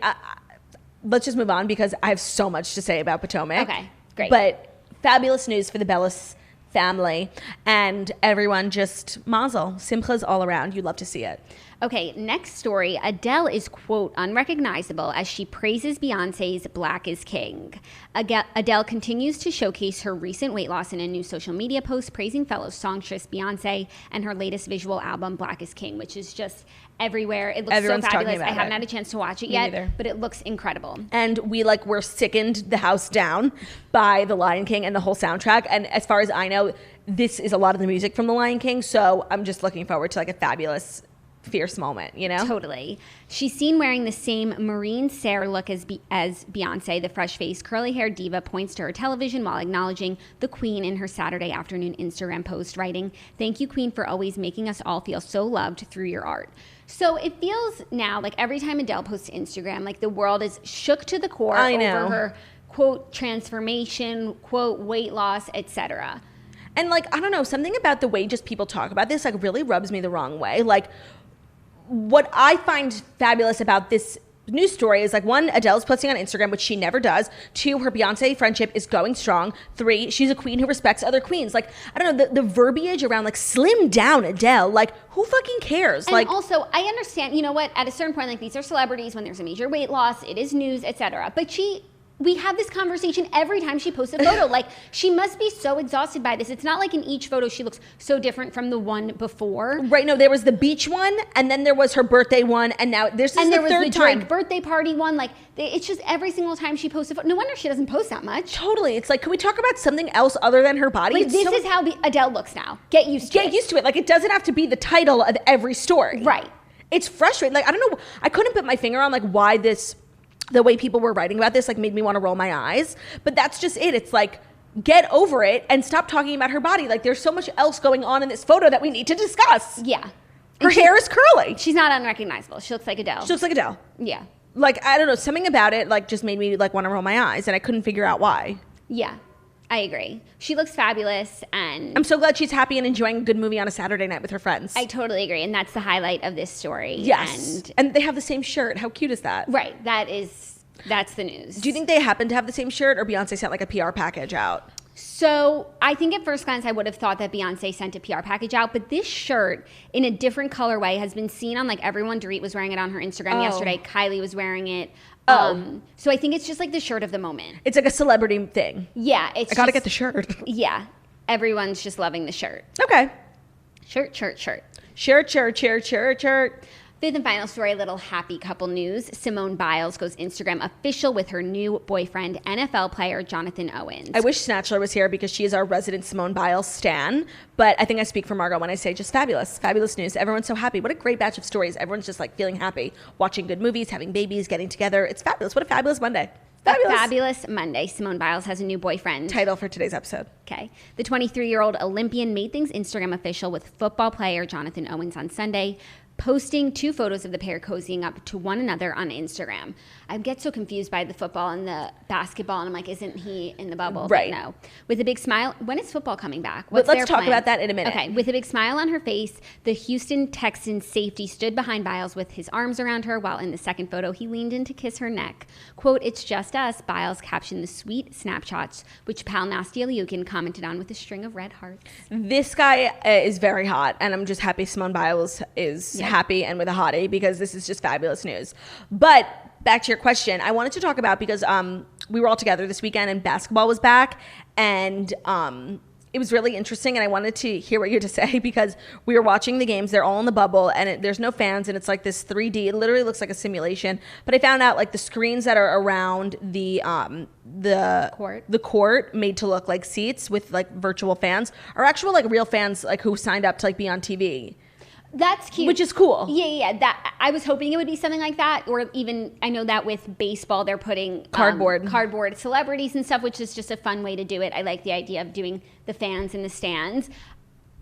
let's just move on because I have so much to say about Potomac. Okay, great. But fabulous news for the Bellis family and everyone. Just mazel. Simchas all around. You love to see it. Okay, next story. Adele is, quote, unrecognizable as she praises Beyonce's Black is King. Adele continues to showcase her recent weight loss in a new social media post praising fellow songstress Beyonce and her latest visual album, Black is King, which is just everywhere. It looks Everyone's so fabulous. talking about I haven't it. had a chance to watch it Me yet, neither. but it looks incredible. And we're sickened the house down by The Lion King and the whole soundtrack. And as far as I know, this is a lot of the music from The Lion King. So I'm just looking forward to like a fabulous, fierce moment, you know? Totally. She's seen wearing the same marine Sarah look as Beyonce. The fresh-faced, curly-haired diva points to her television while acknowledging the Queen in her Saturday afternoon Instagram post, writing, "Thank you, Queen, for always making us all feel so loved through your art." So it feels now like every time Adele posts to Instagram, like the world is shook to the core over her, quote, transformation, quote, weight loss, etc. And like, I don't know, something about the way just people talk about this like really rubs me the wrong way. Like, what I find fabulous about this news story is like, one, Adele's posting on Instagram, which she never does. Two, her Beyonce friendship is going strong. Three, she's a queen who respects other queens. Like, I don't know, the verbiage around like slim down Adele, like who fucking cares? And like, also, I understand, you know what, at a certain point, like these are celebrities when there's a major weight loss, it is news, etc. But we have this conversation every time she posts a photo. Like, she must be so exhausted by this. It's not like in each photo she looks so different from the one before. Right, no, there was the beach one, and then there was her birthday one, and now this is the third time. Drake birthday party one. Like, it's just every single time she posts a photo. No wonder she doesn't post that much. Totally. It's like, can we talk about something else other than her body? Like, this is how Adele looks now. Get used to it. Get used to it. Like, it doesn't have to be the title of every story. Right. It's frustrating. Like, I don't know. I couldn't put my finger on, like, why the way people were writing about this, like, made me want to roll my eyes. But that's just it. It's like, get over it and stop talking about her body. Like, there's so much else going on in this photo that we need to discuss. Yeah. Her hair is curly. She's not unrecognizable. She looks like Adele. She looks like Adele. Yeah. Like, I don't know, something about it, like, just made me, like, want to roll my eyes, and I couldn't figure out why. Yeah, I agree. She looks fabulous, and I'm so glad she's happy and enjoying a good movie on a Saturday night with her friends. I totally agree, and that's the highlight of this story. Yes. And they have the same shirt. How cute is that? Right. That's the news. Do you think they happen to have the same shirt, or Beyonce sent, like, a PR package out? So I think at first glance I would have thought that Beyonce sent a PR package out, but this shirt in a different colorway has been seen on, like, everyone. Dorit was wearing it on her Instagram yesterday. Kylie was wearing it. So I think it's just like the shirt of the moment. It's like a celebrity thing. Yeah. I gotta get the shirt. Yeah. Everyone's just loving the shirt. Okay. Shirt. Fifth and final story, a little happy couple news. Simone Biles goes Instagram official with her new boyfriend, NFL player Jonathan Owens. I wish Snatchler was here because she is our resident Simone Biles stan. But I think I speak for Margot when I say just fabulous. Fabulous news. Everyone's so happy. What a great batch of stories. Everyone's just like feeling happy, watching good movies, having babies, getting together. It's fabulous. What a fabulous Monday. Fabulous. A fabulous Monday. Simone Biles has a new boyfriend. Title for today's episode. Okay. The 23-year-old Olympian made things Instagram official with football player Jonathan Owens on Sunday, posting 2 photos of the pair cozying up to one another on Instagram. I get so confused by the football and the basketball, and I'm like, isn't he in the bubble? Right. But no. With a big smile. When is football coming back? Let's talk about that in a minute. Okay. With a big smile on her face, the Houston Texans safety stood behind Biles with his arms around her, while in the second photo, he leaned in to kiss her neck. Quote, "It's just us," Biles captioned the sweet snapshots, which pal Nasty Aliukin commented on with a string of red hearts. This guy is very hot, and I'm just happy Simone Biles is happy and with a hottie, because this is just fabulous news. But back to your question, I wanted to talk about, because we were all together this weekend and basketball was back, and it was really interesting, and I wanted to hear what you had to say, because we were watching the games. They're all in the bubble, and there's no fans, and it's like this 3D. It literally looks like a simulation. But I found out, like, the screens that are around the court made to look like seats with, like, virtual fans are actual, like, real fans, like, who signed up to, like, be on TV. That's cute. Which is cool. Yeah. That I was hoping it would be something like that, or even I know that with baseball they're putting cardboard celebrities and stuff, which is just a fun way to do it. I like the idea of doing the fans in the stands.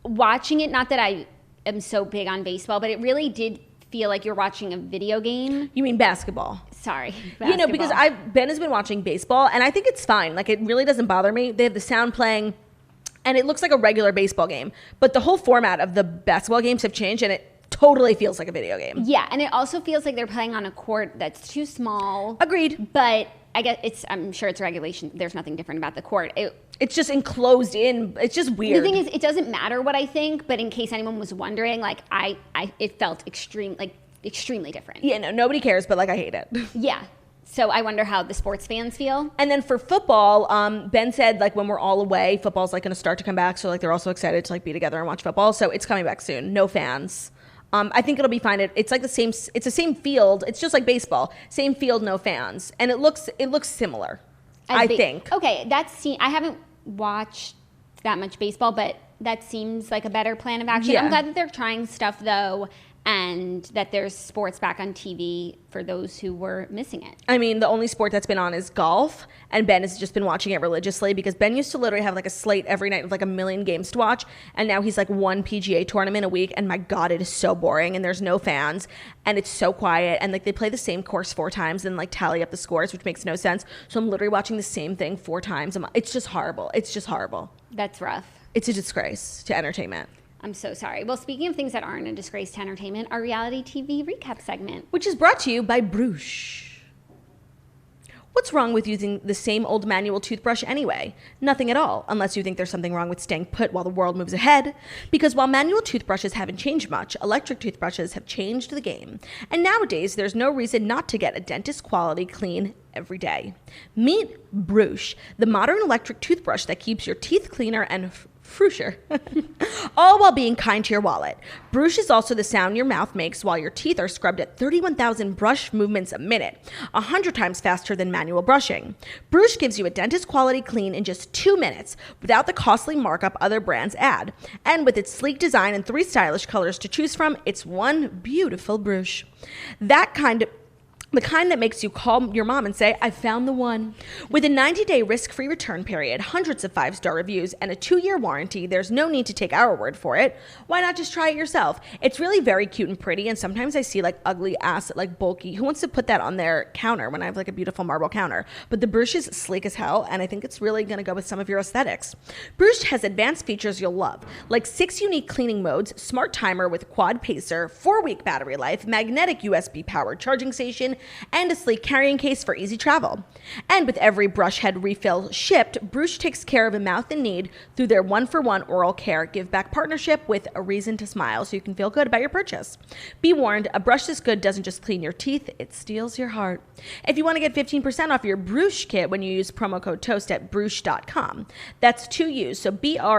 Watching it, not that I am so big on baseball, but it really did feel like you're watching a video game. You mean basketball? Sorry, basketball. You know, because Ben has been watching baseball, and I think it's fine. Like, it really doesn't bother me. They have the sound playing, and it looks like a regular baseball game. But the whole format of the basketball games have changed, and it totally feels like a video game. Yeah, and it also feels like they're playing on a court that's too small. Agreed. But I guess I'm sure it's regulation. There's nothing different about the court. It's just enclosed in. It's just weird. The thing is, it doesn't matter what I think, but in case anyone was wondering, like, it felt extremely different. Yeah, no, nobody cares, but, like, I hate it. Yeah. So I wonder how the sports fans feel. And then for football, Ben said, like, when we're all away, football's, like, going to start to come back. So, like, they're also excited to, like, be together and watch football. So it's coming back soon. No fans. I think it'll be fine. It's like it's the same field. It's just like baseball. Same field, no fans. And it looks similar, I think. Okay, I haven't watched that much baseball, but that seems like a better plan of action. Yeah. I'm glad that they're trying stuff, though, and that there's sports back on TV for those who were missing it. I mean, the only sport that's been on is golf, and Ben has just been watching it religiously, because Ben used to literally have, like, a slate every night with, like, 1 million games to watch, and now he's, like, 1 PGA tournament a week, and my God, it is so boring, and there's no fans, and it's so quiet, and, like, they play the same course 4 times and, like, tally up the scores, which makes no sense. So I'm literally watching the same thing 4 times. It's just horrible. It's just horrible. That's rough. It's a disgrace to entertainment. I'm so sorry. Well, speaking of things that aren't a disgrace to entertainment, our reality TV recap segment. Which is brought to you by Bruush. What's wrong with using the same old manual toothbrush anyway? Nothing at all, unless you think there's something wrong with staying put while the world moves ahead. Because while manual toothbrushes haven't changed much, electric toothbrushes have changed the game. And nowadays, there's no reason not to get a dentist quality clean every day. Meet Bruush, the modern electric toothbrush that keeps your teeth cleaner and fresher, all while being kind to your wallet. Bruush is also the sound your mouth makes while your teeth are scrubbed at 31,000 brush movements a minute, 100 times faster than manual brushing. Bruush gives you a dentist quality clean in just 2 minutes without the costly markup other brands add. And with its sleek design and 3 stylish colors to choose from, it's one beautiful Bruush. That kind The kind that makes you call your mom and say, I found the one. With a 90-day risk-free return period, hundreds of 5-star reviews, and a 2-year warranty, there's no need to take our word for it. Why not just try it yourself? It's really very cute and pretty, and sometimes I see like ugly ass, like bulky. Who wants to put that on their counter when I have like a beautiful marble counter? But the Bruush is sleek as hell, and I think it's really gonna go with some of your aesthetics. Bruush has advanced features you'll love, like 6 unique cleaning modes, smart timer with quad pacer, 4-week battery life, magnetic USB-powered charging station, and a sleek carrying case for easy travel. And with every brush head refill shipped, Bruush takes care of a mouth in need through their 1-for-1 oral care give back partnership with a reason to smile, so you can feel good about your purchase. Be warned, a brush this good doesn't just clean your teeth, it steals your heart. If you want to get 15% off your Bruush kit when you use promo code TOAST at Bruush.com. That's 2 U's, so BRUUSH.com,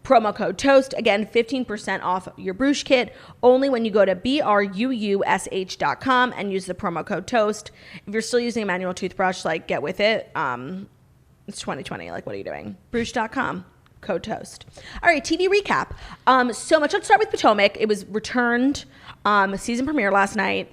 promo code TOAST. Again, 15% off your Bruush kit only when you go to BRUUSH.com and use the promo code TOAST. If you're still using a manual toothbrush, like, get with it. It's 2020. Like, what are you doing? Bruush.com. Code TOAST. All right, TV recap. So much. Let's start with Potomac. It was returned. Season premiere last night.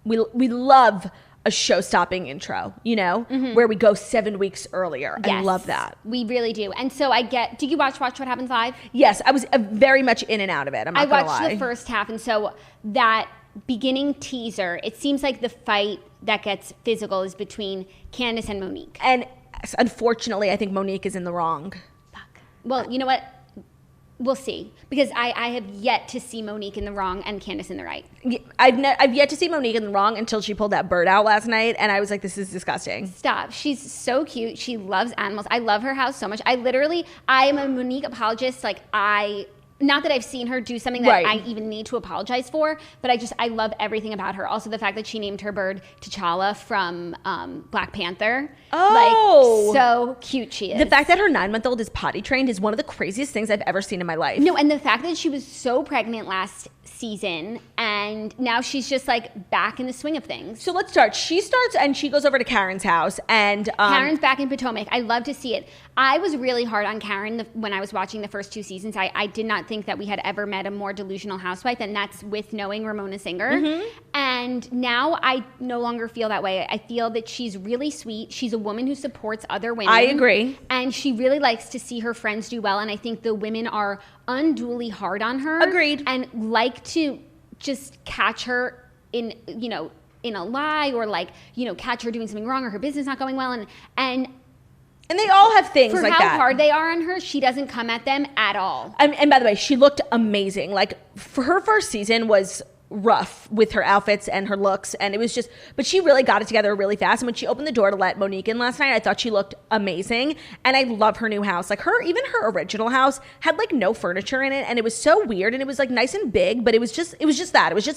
We love a show-stopping intro, you know, where we go 7 weeks earlier. Yes, I love that. We really do. And so did you watch What Happens Live? Yes, I was very much in and out of it. I'm not gonna lie. I watched the first half, and so that beginning teaser, it seems like the fight that gets physical is between Candace and Monique. And unfortunately, I think Monique is in the wrong. Fuck. Well, you know what? We'll see, because I have yet to see Monique in the wrong and Candace in the right. I've yet to see Monique in the wrong until she pulled that bird out last night, and I was like, this is disgusting. Stop. She's so cute. She loves animals. I love her house so much. I am a Monique apologist. Like, not that I've seen her do something that I even need to apologize for, but I love everything about her. Also, the fact that she named her bird T'Challa from Black Panther. Oh. Like, so cute she is. The fact that her 9-month-old is potty trained is one of the craziest things I've ever seen in my life. No, and the fact that she was so pregnant last season, and now she's just like back in the swing of things. So let's start. She starts and she goes over to Karen's house, and Karen's back in Potomac. I love to see it. I was really hard on Karen when I was watching the first 2 seasons. I did not think that we had ever met a more delusional housewife, and that's with knowing Ramona Singer. And now I no longer feel that way. I feel that she's really sweet. She's a woman who supports other women. I agree. And she really likes to see her friends do well, and I think the women are unduly hard on her. Agreed. And like to just catch her in a lie, or catch her doing something wrong, or her business not going well, and they all have things like that. For how hard they are on her, she doesn't come at them at all. And by the way, she looked amazing. Like, for her first season was rough with her outfits and her looks, and it was just, but she really got it together really fast. And when she opened the door to let Monique in last night, I thought she looked amazing, and I love her new house. Like, even her original house had like no furniture in it, and it was so weird, and it was like nice and big, but it was just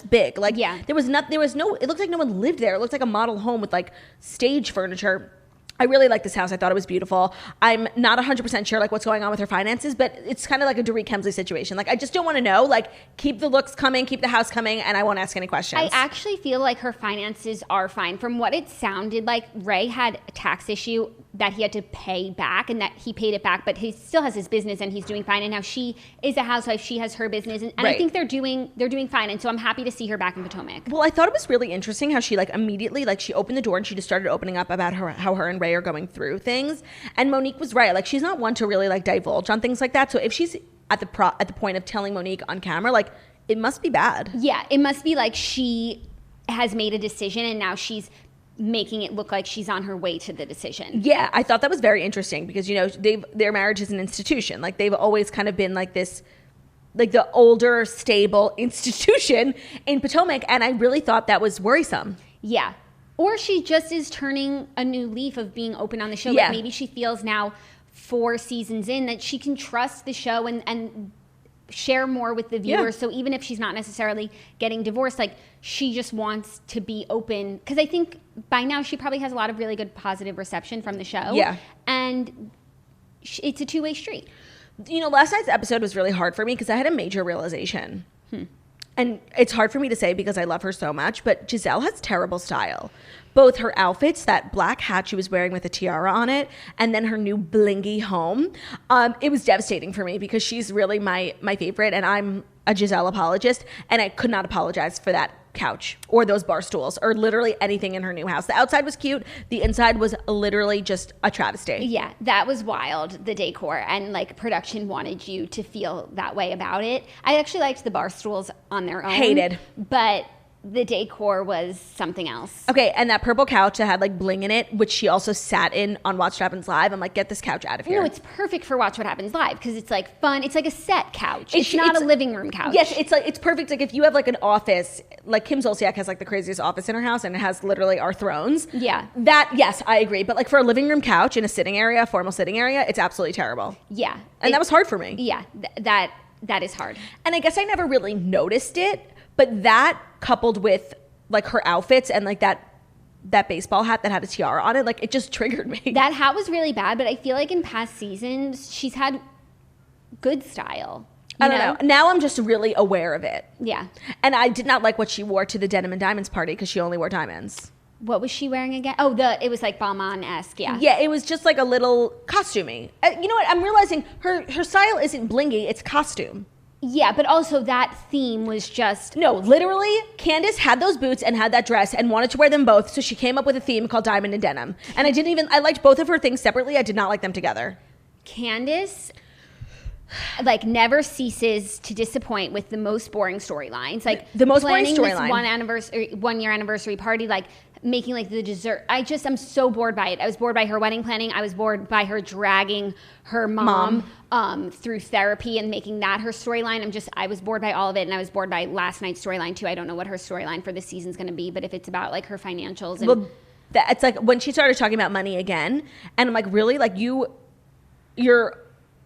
big. Like, there was no, it looked like no one lived there. It looked like a model home with like stage furniture. I really like this house. I thought it was beautiful. I'm not 100% sure like what's going on with her finances, but it's kind of like a Dorit Kemsley situation. Like, I just don't want to know. Like, keep the looks coming, keep the house coming, and I won't ask any questions. I actually feel like her finances are fine. From what it sounded like, Ray had a tax issue that he had to pay back, and that he paid it back, but he still has his business and he's doing fine. And now she is a housewife. She has her business, and I think they're doing fine. And so I'm happy to see her back in Potomac. Well, I thought it was really interesting how she like immediately, like, she opened the door and she just started opening up about how her and Ray are going through things. And Monique was right. Like, she's not one to really like divulge on things like that. So if she's at the point of telling Monique on camera, like, it must be bad. Yeah, it must be like she has made a decision and now she's making it look like she's on her way to the decision. Yeah, I thought that was very interesting because, you know, their marriage is an institution. Like, they've always kind of been like this, like the older, stable institution in Potomac, and I really thought that was worrisome. Yeah. Or she just is turning a new leaf of being open on the show. Yeah. Like, maybe she feels now 4 seasons in that she can trust the show and share more with the viewers. Yeah. So even if she's not necessarily getting divorced, like, she just wants to be open. Because I think by now she probably has a lot of really good positive reception from the show. Yeah. And it's a two-way street. You know, last night's episode was really hard for me because I had a major realization. And it's hard for me to say because I love her so much, but Giselle has terrible style. Both her outfits, that black hat she was wearing with a tiara on it, and then her new blingy home. It was devastating for me because she's really my favorite, and I'm a Giselle apologist, and I could not apologize for that couch or those bar stools or literally anything in her new house. The outside was cute. The inside was literally just a travesty. Yeah, that was wild, the decor. And like production wanted you to feel that way about it. I actually liked the bar stools on their own. Hated. But the decor was something else. Okay, and that purple couch that had like bling in it, which she also sat in on Watch What Happens Live. I'm like, get this couch out of here. No, it's perfect for Watch What Happens Live because it's like fun. It's like a set couch. It's not a living room couch. Yes, it's perfect. Like if you have like an office, like Kim Zolciak has like the craziest office in her house, and it has literally our thrones. Yeah, yes, I agree. But like for a living room couch in a sitting area, a formal sitting area, it's absolutely terrible. Yeah, and that was hard for me. Yeah, that is hard. And I guess I never really noticed it, but that coupled with like her outfits and like that baseball hat that had a tiara on it, like it just triggered me. That hat was really bad, but I feel like in past seasons she's had good style. I don't know. Now I'm just really aware of it. Yeah. And I did not like what she wore to the Denim and Diamonds party because she only wore diamonds. What was she wearing again? Oh, it was like Balmain-esque, yeah. Yeah, it was just like a little costumey. You know what? I'm realizing her style isn't blingy, it's costume. Yeah, but also that theme was just... No, literally, Candace had those boots and had that dress and wanted to wear them both, so she came up with a theme called Diamond and Denim. And I liked both of her things separately. I did not like them together. Candace, like, never ceases to disappoint with the most boring storylines. Like, the most boring storyline. This 1 year anniversary party, like, making like the dessert. I'm so bored by it. I was bored by her wedding planning. I was bored by her dragging her mom. Through therapy and making that her storyline. I was bored by all of it, and I was bored by last night's storyline too. I don't know what her storyline for this season's going to be, but if it's about like her financials and it's like when she started talking about money again, and I'm like, really? Like you're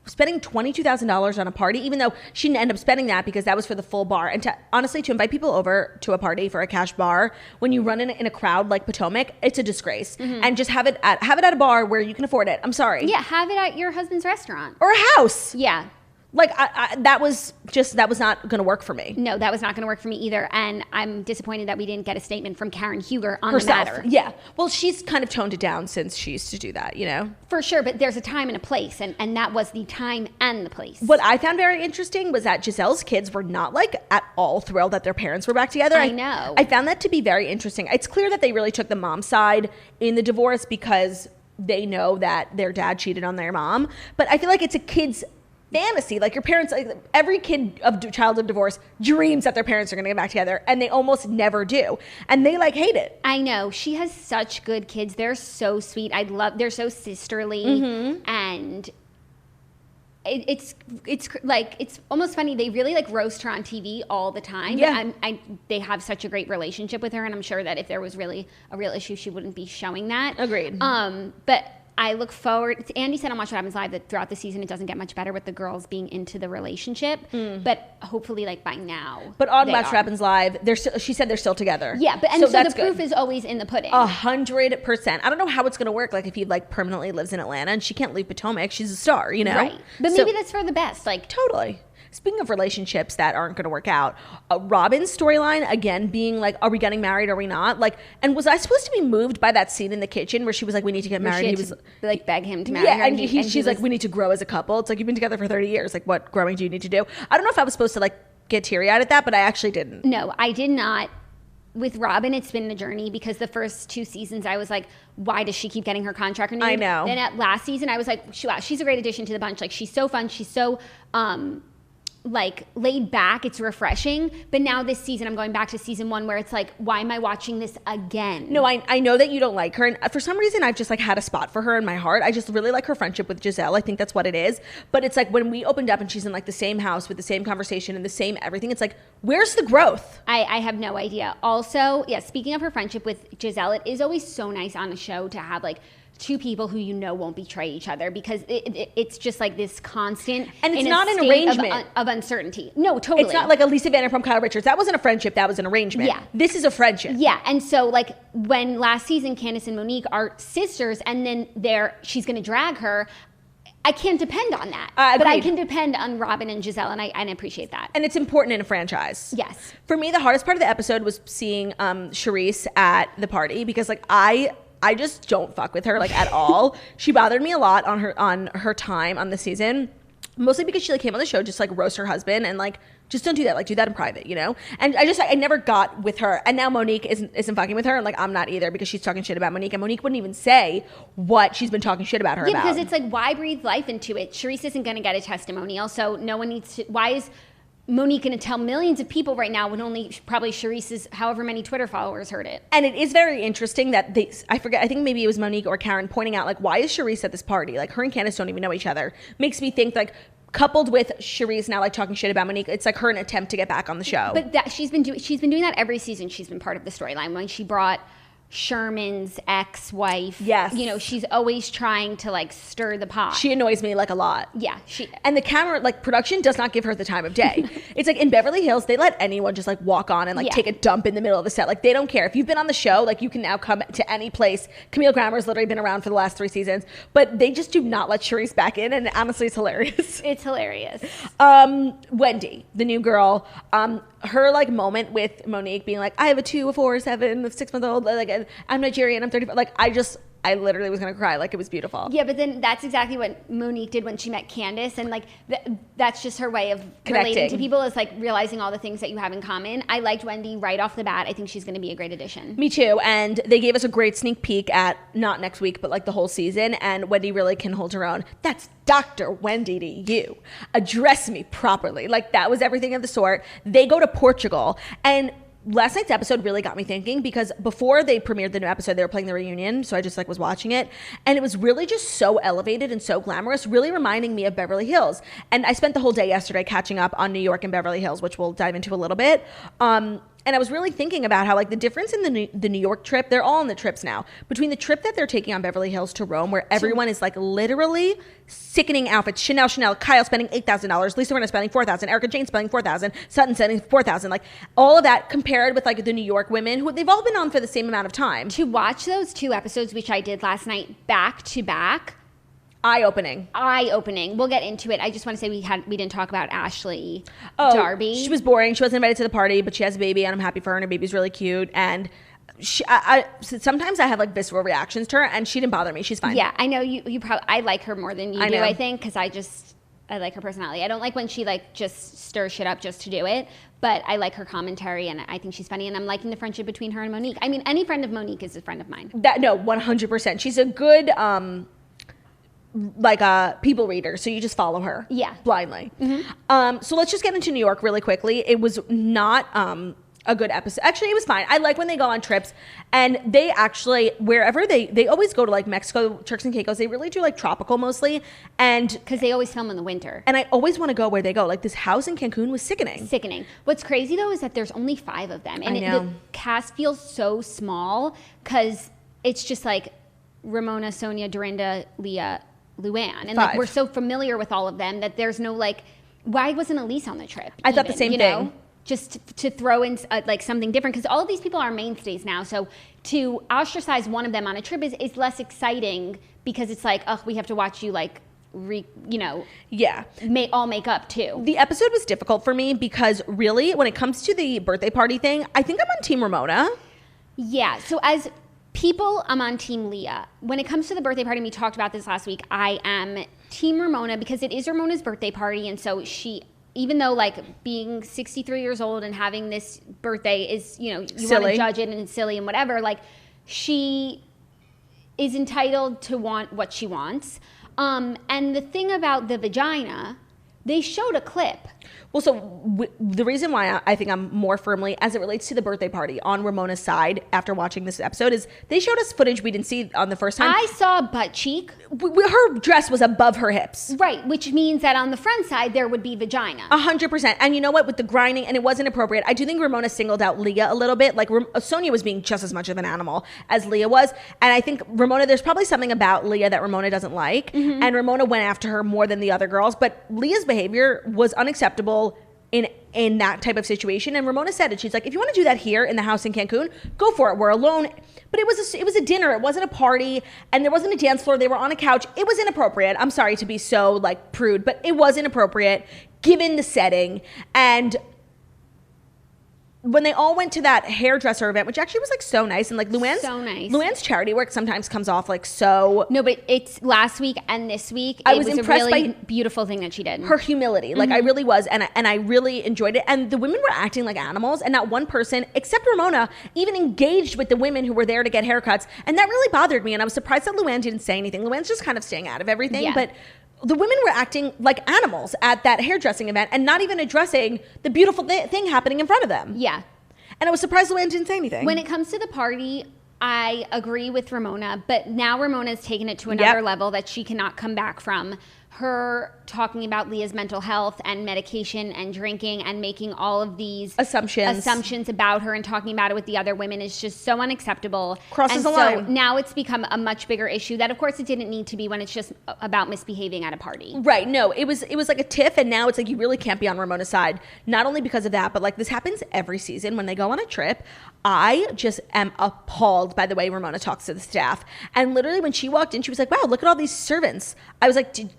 spending $22,000 on a party, even though she didn't end up spending that because that was for the full bar. And honestly, to invite people over to a party for a cash bar when you run in a crowd like Potomac, it's a disgrace. Mm-hmm. And just have it at a bar where you can afford it. I'm sorry. Yeah, have it at your husband's restaurant or a house. Yeah. Like that was not going to work for me. No, that was not going to work for me either. And I'm disappointed that we didn't get a statement from Karen Huger on herself. The matter. Yeah. Well, she's kind of toned it down since she used to do that, you know? For sure. But there's a time and a place. And that was the time and the place. What I found very interesting was that Giselle's kids were not like at all thrilled that their parents were back together. I know. I found that to be very interesting. It's clear that they really took the mom's side in the divorce because they know that their dad cheated on their mom. But I feel like it's a kid's fantasy. Like your parents, like every child of divorce dreams that their parents are going to get back together, and they almost never do, and they like hate it. I know. She has such good kids. They're so sweet. They're so sisterly. Mm-hmm. And it's like, it's almost funny. They really like roast her on TV all the time. Yeah. They have such a great relationship with her, and I'm sure that if there was really a real issue, she wouldn't be showing that. Agreed. But I look forward. Andy said on Watch What Happens Live that throughout the season it doesn't get much better with the girls being into the relationship, but hopefully like by now. But on Watch What Happens Live, she said they're still together. Yeah, but so the proof is always in the pudding. 100%. I don't know how it's going to work. Like if he like permanently lives in Atlanta and she can't leave Potomac, she's a star, you know. Right. But maybe that's for the best. Like totally. Speaking of relationships that aren't going to work out, Robin's storyline, again, being like, are we getting married? Are we not? Like, and was I supposed to be moved by that scene in the kitchen where she was like, we need to get married? He was like, beg him to marry her. Yeah, and she's like, we need to grow as a couple. It's like, you've been together for 30 years. Like, what growing do you need to do? I don't know if I was supposed to like get teary-eyed at that, but I actually didn't. No, I did not. With Robin, it's been a journey because the first 2 seasons, I was like, why does she keep getting her contract renewed? I know. Then at last season, I was like, wow, she's a great addition to the bunch. Like, she's so fun. She's so like laid back. It's refreshing. But now this season, I'm going back to season 1 where it's like, why am I watching this again? No, I know that you don't like her. And for some reason, I've just like had a spot for her in my heart. I just really like her friendship with Giselle. I think that's what it is. But it's like when we opened up and she's in like the same house with the same conversation and the same everything, it's like, where's the growth? I have no idea. Also, yeah, speaking of her friendship with Giselle, it is always so nice on a show to have like 2 people who you know won't betray each other because it's just like this constant and it's not an arrangement of uncertainty. No, totally. It's not like a Lisa Vanderpump, Kyle Richards. That wasn't a friendship. That was an arrangement. Yeah. This is a friendship. Yeah. And so like when last season Candace and Monique are sisters and then she's going to drag her, I can't depend on that. But I can depend on Robin and Giselle, and I appreciate that. And it's important in a franchise. Yes. For me, the hardest part of the episode was seeing Charisse at the party because like I just don't fuck with her like at all. She bothered me a lot on her time on the season. mostly because she like came on the show just like roast her husband and like just don't do that, like do that in private, you know. And I never got with her, and now Monique isn't fucking with her, and like I'm not either because she's talking shit about Monique, and Monique wouldn't even say what she's been talking shit about her about. Because it's like, why breathe life into it? Charisse isn't going to get a testimonial, so no one needs to. Why is Monique going to tell millions of people right now when only probably Charisse's however many Twitter followers heard it? And it is very interesting that I think maybe it was Monique or Karen pointing out like, why is Charisse at this party? Like her and Candace don't even know each other. Makes me think like, coupled with Charisse now like talking shit about Monique, it's like her an attempt to get back on the show. But that she's been doing that every season. She's been part of the storyline. When she brought Sherman's ex-wife, yes, you know, she's always trying to like stir the pot. She annoys me like a lot. Yeah, and the camera like production does not give her the time of day. It's like in Beverly Hills they let anyone just like walk on and like take a dump in the middle of the set. Like they don't care if you've been on the show. Like you can now come to any place. Camille Grammer's literally been around for the last 3 seasons, but they just do not let Charisse back in, and honestly it's hilarious. It's hilarious. Wendy, the new girl, her like moment with Monique being like, I have a 2, a 4, a 7, a 6-month-old, like I'm Nigerian, I'm 35. Like I literally was gonna cry. Like it was beautiful. Yeah, but then that's exactly what Monique did when she met Candace, and like that's just her way of relating to people, is like realizing all the things that you have in common. I liked Wendy right off the bat. I think she's gonna be a great addition. Me too. And they gave us a great sneak peek at not next week, but like the whole season. And Wendy really can hold her own. That's Dr. Wendy to you. Address me properly. Like that was everything of the sort. They go to Portugal, and last night's episode really got me thinking, because before they premiered the new episode, they were playing the reunion. So I just like was watching it, and it was really just so elevated and so glamorous, really reminding me of Beverly Hills. And I spent the whole day yesterday catching up on New York and Beverly Hills, which we'll dive into a little bit. And I was really thinking about how like the difference in the New York trip, they're all on the trips now, between the trip that they're taking on Beverly Hills to Rome, where everyone is like literally sickening outfits, Chanel, Kyle spending $8,000, Lisa Rinna spending $4,000, Erica Jane spending $4,000, Sutton spending $4,000, like all of that compared with like the New York women who they've all been on for the same amount of time. To watch those 2 episodes, which I did last night back to back, Eye-opening. We'll get into it. I just want to say we didn't talk about Ashley Darby. She was boring. She wasn't invited to the party, but she has a baby, and I'm happy for her. And her baby's really cute. And sometimes I have like visceral reactions to her, and she didn't bother me. She's fine. Yeah, I know you probably. I like her more than you do. I think because I like her personality. I don't like when she like just stirs shit up just to do it. But I like her commentary, and I think she's funny, and I'm liking the friendship between her and Monique. I mean, any friend of Monique is a friend of mine. 100%. She's a good like a people reader, so you just follow her blindly. So let's just get into New York really quickly. It was not a good episode. Actually, it was fine. I like when they go on trips, and they actually, wherever they always go to like Mexico, Turks and Caicos, they really do like tropical mostly, and because they always film in the winter. And I always want to go where they go. Like this house in Cancun was sickening. What's crazy though is that there's only 5 of them, and the cast feels so small because it's just like Ramona, Sonia, Dorinda, Leah, Luann, and like we're so familiar with all of them that there's no like, why wasn't Elise on the trip? I thought the same thing. Know? Just to throw in like something different, because all of these people are mainstays now. So to ostracize one of them on a trip is less exciting, because it's like, oh, we have to watch you like all make up too. The episode was difficult for me because really, when it comes to the birthday party thing, I think I'm on Team Ramona. Yeah. So as people, I'm on Team Leah. When it comes to the birthday party, we talked about this last week, I am Team Ramona because it is Ramona's birthday party. And so she, even though like being 63 years old and having this birthday is, you want to judge it and it's silly and whatever, like she is entitled to want what she wants. And the thing about the vagina, they showed a clip. Well, so the reason why I think I'm more firmly, as it relates to the birthday party, on Ramona's side after watching this episode is they showed us footage we didn't see on the first time. I saw butt cheek. Her dress was above her hips. Right, which means that on the front side, there would be vagina. 100%. And you know what? With the grinding, and it wasn't appropriate, I do think Ramona singled out Leah a little bit. Like, Sonia was being just as much of an animal as Leah was. And I think Ramona, there's probably something about Leah that Ramona doesn't like. Mm-hmm. And Ramona went after her more than the other girls. But Leah's behavior was unacceptable in that type of situation, and Ramona said it. She's like, if you want to do that here in the house in Cancun, go for it. We're alone. But it was a dinner. It wasn't a party, and there wasn't a dance floor. They were on a couch. It was inappropriate. I'm sorry to be so like prude, but it was inappropriate given the setting. And when they all went to that hairdresser event, which actually was like so nice, and like Luann's charity work sometimes comes off like so. No, but it's last week and this week. I was impressed a really by beautiful thing that she did. Her humility, like I really was, and I really enjoyed it. And the women were acting like animals, and not one person, except Ramona, even engaged with the women who were there to get haircuts, and that really bothered me. And I was surprised that Luann didn't say anything. Luann's just kind of staying out of everything, but the women were acting like animals at that hairdressing event and not even addressing the beautiful thing happening in front of them. Yeah. And I was surprised Luann didn't say anything. When it comes to the party, I agree with Ramona, but now Ramona's taken it to another level that she cannot come back from. Her talking about Leah's mental health and medication and drinking and making all of these assumptions about her and talking about it with the other women is just so unacceptable. Crosses the line. So now it's become a much bigger issue that, of course, it didn't need to be when it's just about misbehaving at a party. Right. No, it was like a tiff, and now it's like you really can't be on Ramona's side. Not only because of that, but like this happens every season when they go on a trip. I just am appalled by the way Ramona talks to the staff. And literally when she walked in, she was like, wow, look at all these servants. I was like, did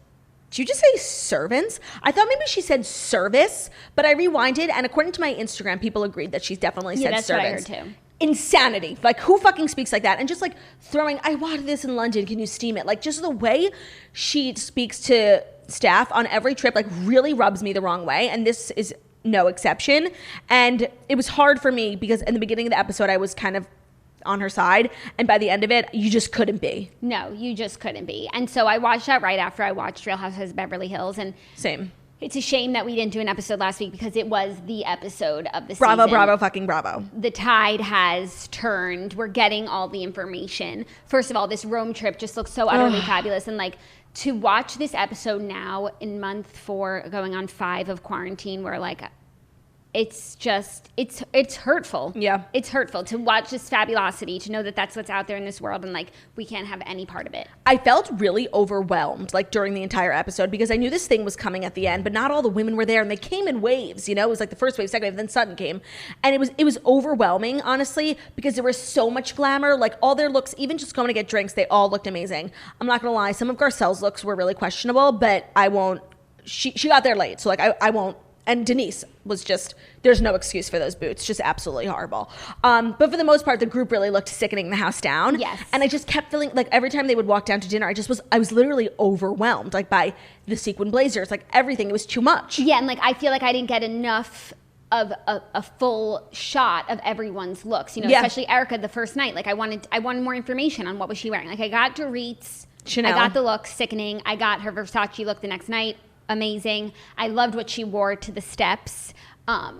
you just say servants? I thought maybe she said service, but I rewinded, and according to my Instagram, people agreed that she's definitely said that's servants. What I heard too. Insanity. Like, who fucking speaks like that? And just like throwing, I wanted this in London, can you steam it? Like, just the way she speaks to staff on every trip, like, really rubs me the wrong way. And this is no exception. And it was hard for me because in the beginning of the episode, I was kind of on her side, and by the end of it, you just couldn't be. No, you just couldn't be. And so I watched that right after I watched Real Housewives of Beverly Hills, and same. It's a shame that we didn't do an episode last week because it was the episode of the season. Bravo, fucking bravo. The tide has turned. We're getting all the information. First of all, this Rome trip just looks so utterly fabulous, and like to watch this episode now in month 4, going on 5 of quarantine, where like it's just, it's hurtful. Yeah. It's hurtful to watch this fabulosity, to know that that's what's out there in this world and like we can't have any part of it. I felt really overwhelmed like during the entire episode because I knew this thing was coming at the end, but not all the women were there and they came in waves, you know? It was like the first wave, second wave, then Sutton came. And it was overwhelming, honestly, because there was so much glamour. Like all their looks, even just going to get drinks, they all looked amazing. I'm not gonna lie, some of Garcelle's looks were really questionable, but I won't, she got there late, so like I won't. And Denise was just, there's no excuse for those boots. Just absolutely horrible. But for the most part, the group really looked sickening the house down. Yes. And I just kept feeling like every time they would walk down to dinner, I was literally overwhelmed, like by the sequin blazers, like everything. It was too much. Yeah, and like I feel like I didn't get enough of a full shot of everyone's looks. You know, especially Erica the first night. Like I wanted more information on what was she wearing. Like I got Dorit's, Chanel. I got the look, sickening. I got her Versace look the next night. Amazing. I loved what she wore to the steps. I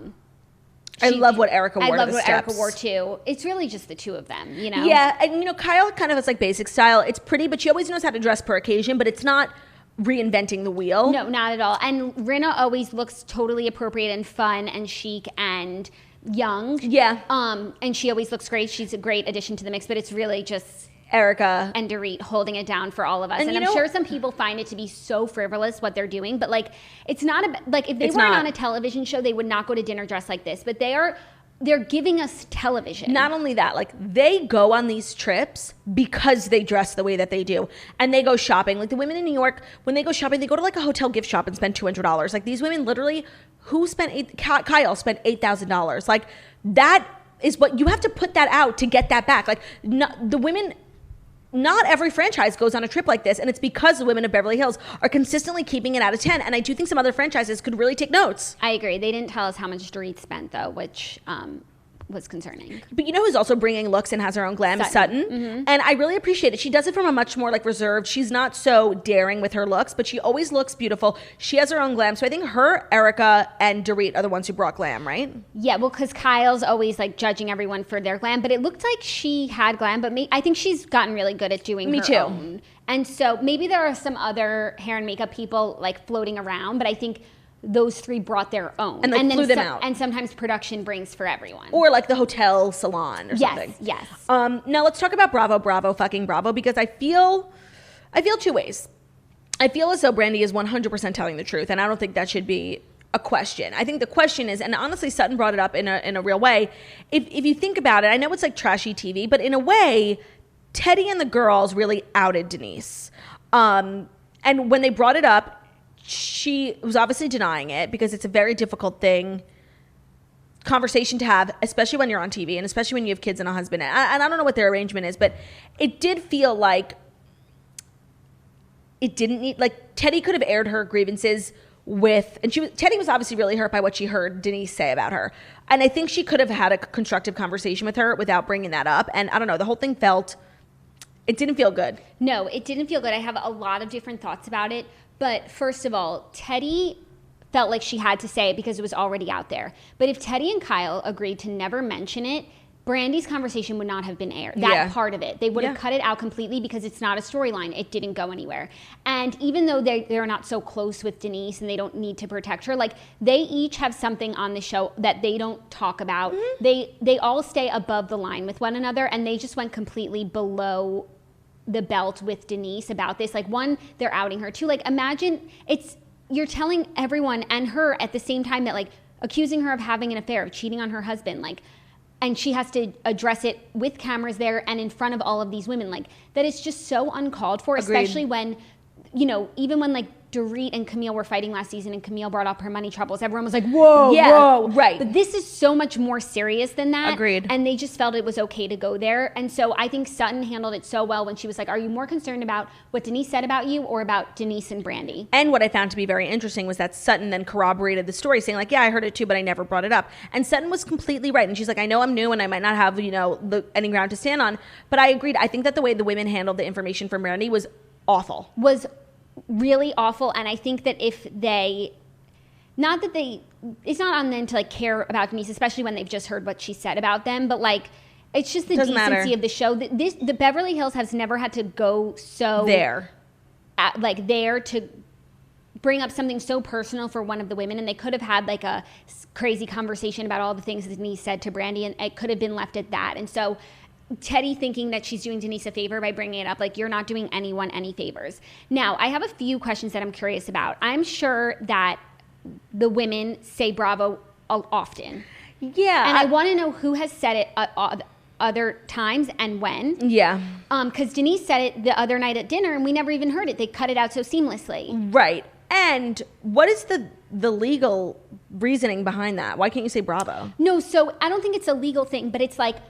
love what Erica wore to the steps. I love what Erica wore too. It's really just the two of them, you know? Yeah, and you know, Kyle kind of has like basic style. It's pretty, but she always knows how to dress per occasion, but it's not reinventing the wheel. No, not at all. And Rinna always looks totally appropriate and fun and chic and young. Yeah. And she always looks great. She's a great addition to the mix, but it's really just Erica and Dorit holding it down for all of us. And I'm sure some people find it to be so frivolous what they're doing, but like it's not like if they weren't on a television show, they would not go to dinner dressed like this. But they're giving us television. Not only that, like they go on these trips because they dress the way that they do, and they go shopping. Like the women in New York, when they go shopping, they go to like a hotel gift shop and spend $200. Like these women literally, Kyle spent $8,000. Like that is what you have to put that out to get that back. Like the women. Not every franchise goes on a trip like this, and it's because the women of Beverly Hills are consistently keeping it out of 10, and I do think some other franchises could really take notes. I agree. They didn't tell us how much Dorit spent, though, which was concerning. But you know who's also bringing looks and has her own glam? Sutton. Mm-hmm. And I really appreciate it. She does it from a much more like reserved. She's not so daring with her looks, but she always looks beautiful. She has her own glam. So I think her, Erica, and Dorit are the ones who brought glam, right? Yeah, well, because Kyle's always like judging everyone for their glam, but it looked like she had glam, but I think she's gotten really good at doing her own. And so maybe there are some other hair and makeup people like floating around, but I think those 3 brought their own. And flew them out. And sometimes production brings for everyone. Or like the hotel salon or something. Yes. Now let's talk about Bravo, fucking Bravo, because I feel 2 ways. I feel as though Brandy is 100% telling the truth, and I don't think that should be a question. I think the question is, and honestly Sutton brought it up in a real way, if you think about it, I know it's like trashy TV, but in a way, Teddy and the girls really outed Denise. And when they brought it up, she was obviously denying it because it's a very difficult thing conversation to have, especially when you're on TV and especially when you have kids and a husband. And I don't know what their arrangement is, but it did feel like it didn't need, like, Teddy could have aired her grievances with, and Teddy was obviously really hurt by what she heard Denise say about her. And I think she could have had a constructive conversation with her without bringing that up. And I don't know, the whole thing it didn't feel good. No, it didn't feel good. I have a lot of different thoughts about it. But first of all, Teddy felt like she had to say it because it was already out there. But if Teddy and Kyle agreed to never mention it, Brandy's conversation would not have been aired. That part of it. They would have cut it out completely because it's not a storyline. It didn't go anywhere. And even though they're not so close with Denise and they don't need to protect her, like, they each have something on the show that they don't talk about. They all stay above the line with one another, and they just went completely below the belt with Denise about this. Like, one, they're outing her. Two, like, imagine you're telling everyone and her at the same time that, like, accusing her of having an affair, of cheating on her husband, like, and she has to address it with cameras there and in front of all of these women. Like, that is just so uncalled for. Agreed. Especially when, you know, even when, like, Dorit and Camille were fighting last season and Camille brought up her money troubles, everyone was like, whoa, whoa. Right. But this is so much more serious than that. Agreed. And they just felt it was okay to go there. And so I think Sutton handled it so well when she was like, are you more concerned about what Denise said about you or about Denise and Brandy? And what I found to be very interesting was that Sutton then corroborated the story, saying, like, yeah, I heard it too, but I never brought it up. And Sutton was completely right. And she's like, I know I'm new and I might not have, you know, any ground to stand on. But I agreed. I think that the way the women handled the information from Brandy was awful. Was really awful. And I think that if they, it's not on them to, like, care about Denise, especially when they've just heard what she said about them, but, like, it's just the decency of the show. The Beverly Hills has never had to go so there to bring up something so personal for one of the women, and they could have had, like, a crazy conversation about all the things that Denise said to Brandy, and it could have been left at that. And so Teddy thinking that she's doing Denise a favor by bringing it up, like, you're not doing anyone any favors. Now, I have a few questions that I'm curious about. I'm sure that the women say bravo often. Yeah. And I want to know who has said it other times and when. Yeah. Because Denise said it the other night at dinner and we never even heard it. They cut it out so seamlessly. Right. And what is the legal reasoning behind that? Why can't you say bravo? No, so I don't think it's a legal thing, but it's like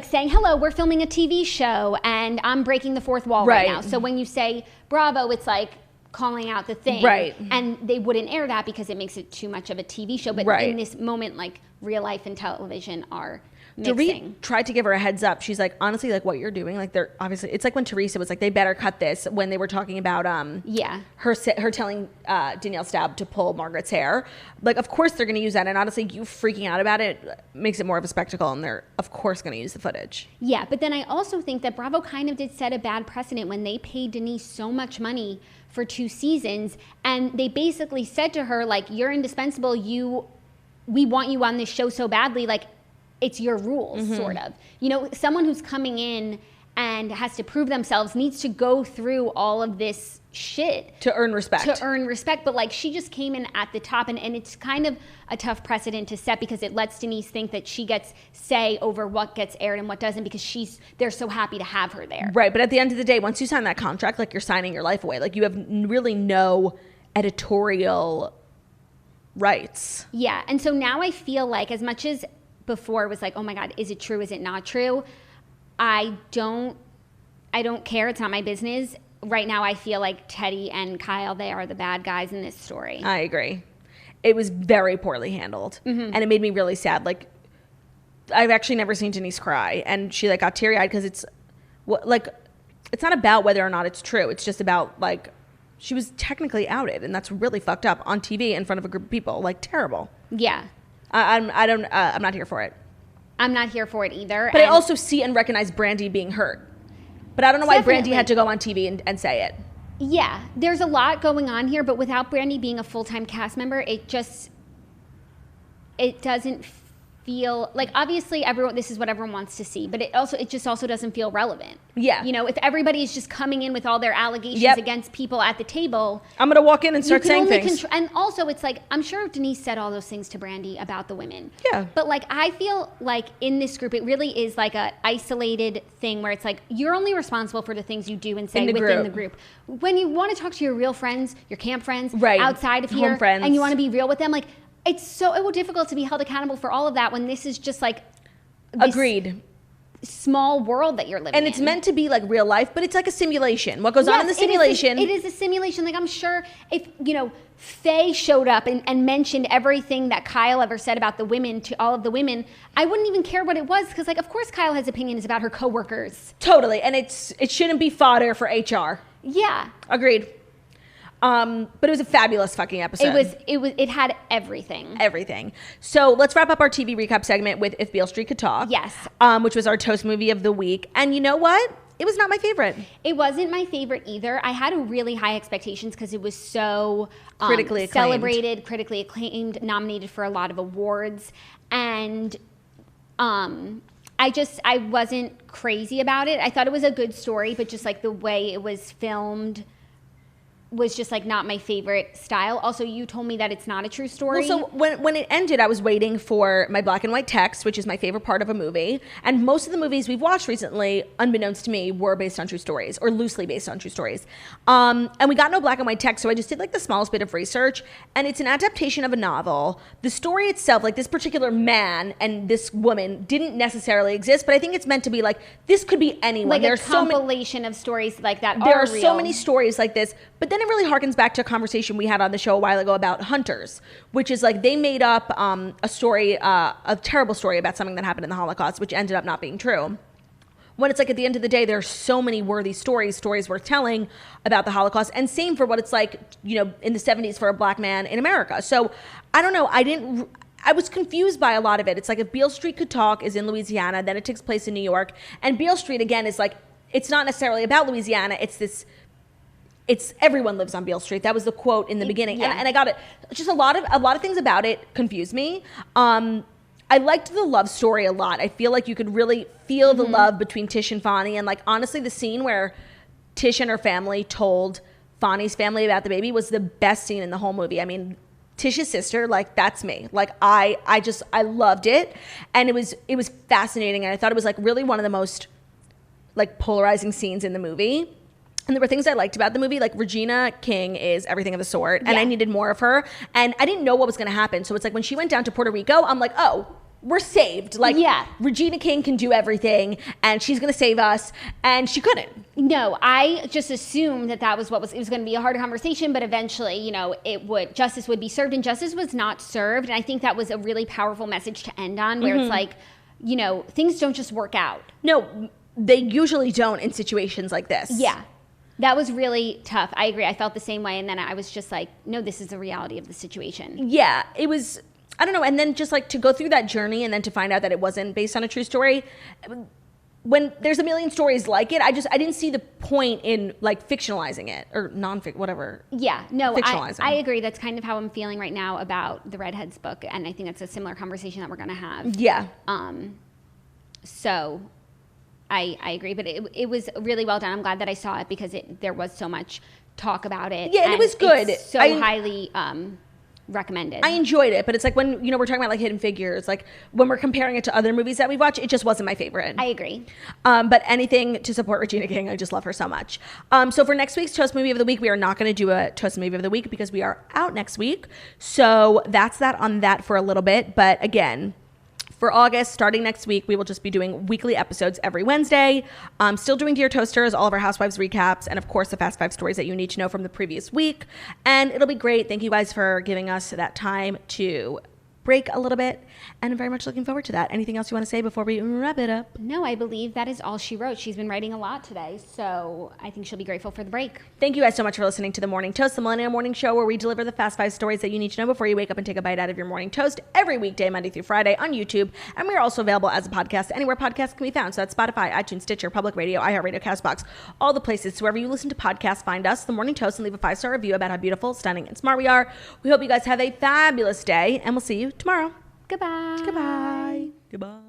saying, hello, we're filming a TV show and I'm breaking the fourth wall right now. So when you say bravo, it's like calling out the thing. Right. And they wouldn't air that because it makes it too much of a TV show. But in this moment, like, real life and television are mixing. Dorit tried to give her a heads up. She's like, honestly, like, what you're doing, like, they're obviously, it's like when Teresa was like, they better cut this, when they were talking about her telling Danielle Staub to pull Margaret's hair. Like, of course they're going to use that, and honestly, you freaking out about it makes it more of a spectacle, and they're of course going to use the footage. Yeah, but then I also think that Bravo kind of did set a bad precedent when they paid Denise so much money for 2 seasons, and they basically said to her, like, you're indispensable, we want you on this show so badly, like, it's your rules, sort of. You know, someone who's coming in and has to prove themselves needs to go through all of this shit. To earn respect. But, like, she just came in at the top, and it's kind of a tough precedent to set because it lets Denise think that she gets say over what gets aired and what doesn't because they're so happy to have her there. Right, but at the end of the day, once you sign that contract, like, you're signing your life away. Like, you have really no editorial rights. Yeah, and so now I feel like, as much as before it was like, oh my God, is it true? Is it not true? I don't care. It's not my business. Right now I feel like Teddy and Kyle, they are the bad guys in this story. I agree. It was very poorly handled. And it made me really sad. Like, I've actually never seen Denise cry. And she, like, got teary-eyed because it's not about whether or not it's true. It's just about, like, she was technically outed, and that's really fucked up on TV in front of a group of people. Like, terrible. Yeah. I'm not here for it. I'm not here for it either. But I also see and recognize Brandy being hurt. But I don't know why Brandy had to go on TV and say it. Yeah, there's a lot going on here, but without Brandy being a full-time cast member, it doesn't feel like, obviously this is what everyone wants to see, but it just also doesn't feel relevant. Yeah. You know, if everybody is just coming in with all their allegations against people at the table, I'm going to walk in and start saying things. And also it's like, I'm sure Denise said all those things to Brandy about the women. Yeah. But, like, I feel like in this group, it really is like a isolated thing where it's like, you're only responsible for the things you do and say within the group. When you want to talk to your real friends, your camp friends, outside of here, home friends, and you want to be real with them, like, it's so difficult to be held accountable for all of that when this is just like this Agreed. small world that you're living in. And it's meant to be like real life, but it's like a simulation. What goes on in the simulation? It is a simulation. Like, I'm sure if, Faye showed up and mentioned everything that Kyle ever said about the women to all of the women, I wouldn't even care what it was, because, like, of course Kyle has opinions about her coworkers. Totally. And it shouldn't be fodder for HR. Yeah. Agreed. But it was a fabulous fucking episode. It had everything. Everything. So let's wrap up our TV recap segment with If Beale Street Could Talk. Yes. Which was our toast movie of the week. And you know what? It was not my favorite. It wasn't my favorite either. I had really high expectations because it was so critically acclaimed. Celebrated, critically acclaimed, nominated for a lot of awards. And I wasn't crazy about it. I thought it was a good story, but just like the way it was filmed was just like not my favorite style. Also, you told me that it's not a true story. Well, so when it ended, I was waiting for my black and white text, which is my favorite part of a movie. And most of the movies we've watched recently, unbeknownst to me, were based on true stories or loosely based on true stories. And we got no black and white text, so I just did like the smallest bit of research. And it's an adaptation of a novel. The story itself, like this particular man and this woman, didn't necessarily exist, but I think it's meant to be like, this could be anyone. Like There's a compilation of stories like that. There are so many stories like this, but then it really harkens back to a conversation we had on the show a while ago about Hunters, which is like they made up a story, a terrible story about something that happened in the Holocaust, which ended up not being true. When it's like at the end of the day, there are so many worthy stories worth telling about the Holocaust, and same for what it's like, in the 70s for a black man in America. So I don't know. I was confused by a lot of it. It's like if Beale Street Could Talk is in Louisiana, then it takes place in New York, and Beale Street again is like, it's not necessarily about Louisiana. It's everyone lives on Beale Street. That was the quote in the beginning. Yeah. And I got it. Just a lot of things about it confused me. I liked the love story a lot. I feel like you could really feel the love between Tish and Fonnie. And like, honestly, the scene where Tish and her family told Fonnie's family about the baby was the best scene in the whole movie. I mean, Tish's sister, like, that's me. Like, I loved it. And it was fascinating. And I thought it was like really one of the most like polarizing scenes in the movie. And there were things I liked about the movie, like Regina King is everything of the sort, and I needed more of her. And I didn't know what was going to happen. So it's like when she went down to Puerto Rico, I'm like, oh, we're saved. Like, Regina King can do everything, and she's going to save us. And she couldn't. No, I just assumed that was it was going to be a hard conversation, but eventually, justice would be served, and justice was not served. And I think that was a really powerful message to end on, where it's like, things don't just work out. No, they usually don't in situations like this. Yeah. That was really tough. I agree. I felt the same way. And then I was just like, no, this is the reality of the situation. Yeah, it was, I don't know. And then just like to go through that journey and then to find out that it wasn't based on a true story. When there's a million stories like it, I didn't see the point in like fictionalizing it or non-fic, whatever. Yeah, no, fictionalizing. I agree. That's kind of how I'm feeling right now about the Redheads book. And I think that's a similar conversation that we're going to have. Yeah. So I agree, but it was really well done. I'm glad that I saw it because there was so much talk about it. Yeah, and it was good. It's so highly recommended. I enjoyed it, but it's like when, we're talking about like Hidden Figures, like when we're comparing it to other movies that we watch, it just wasn't my favorite. I agree. But anything to support Regina King, I just love her so much. So for next week's Toast Movie of the Week, we are not going to do a Toast Movie of the Week because we are out next week. So that's that on that for a little bit. But again, for August, starting next week, we will just be doing weekly episodes every Wednesday. Still doing Dear Toasters, all of our Housewives recaps, and of course the Fast 5 stories that you need to know from the previous week. And it'll be great. Thank you guys for giving us that time to break a little bit, and I'm very much looking forward to that. Anything else you want to say before we wrap it up? No, I believe that is all she wrote. She's been writing a lot today, so I think she'll be grateful for the break. Thank you guys so much for listening to The Morning Toast, the Millennial Morning Show, where we deliver the Fast 5 stories that you need to know before you wake up and take a bite out of your morning toast every weekday, Monday through Friday on YouTube. And we're also available as a podcast anywhere podcasts can be found. So that's Spotify, iTunes, Stitcher, Public Radio, iHeartRadio, CastBox, all the places. So wherever you listen to podcasts, find us, The Morning Toast, and leave a 5-star review about how beautiful, stunning, and smart we are. We hope you guys have a fabulous day, and we'll see you tomorrow. Goodbye. Goodbye. Goodbye.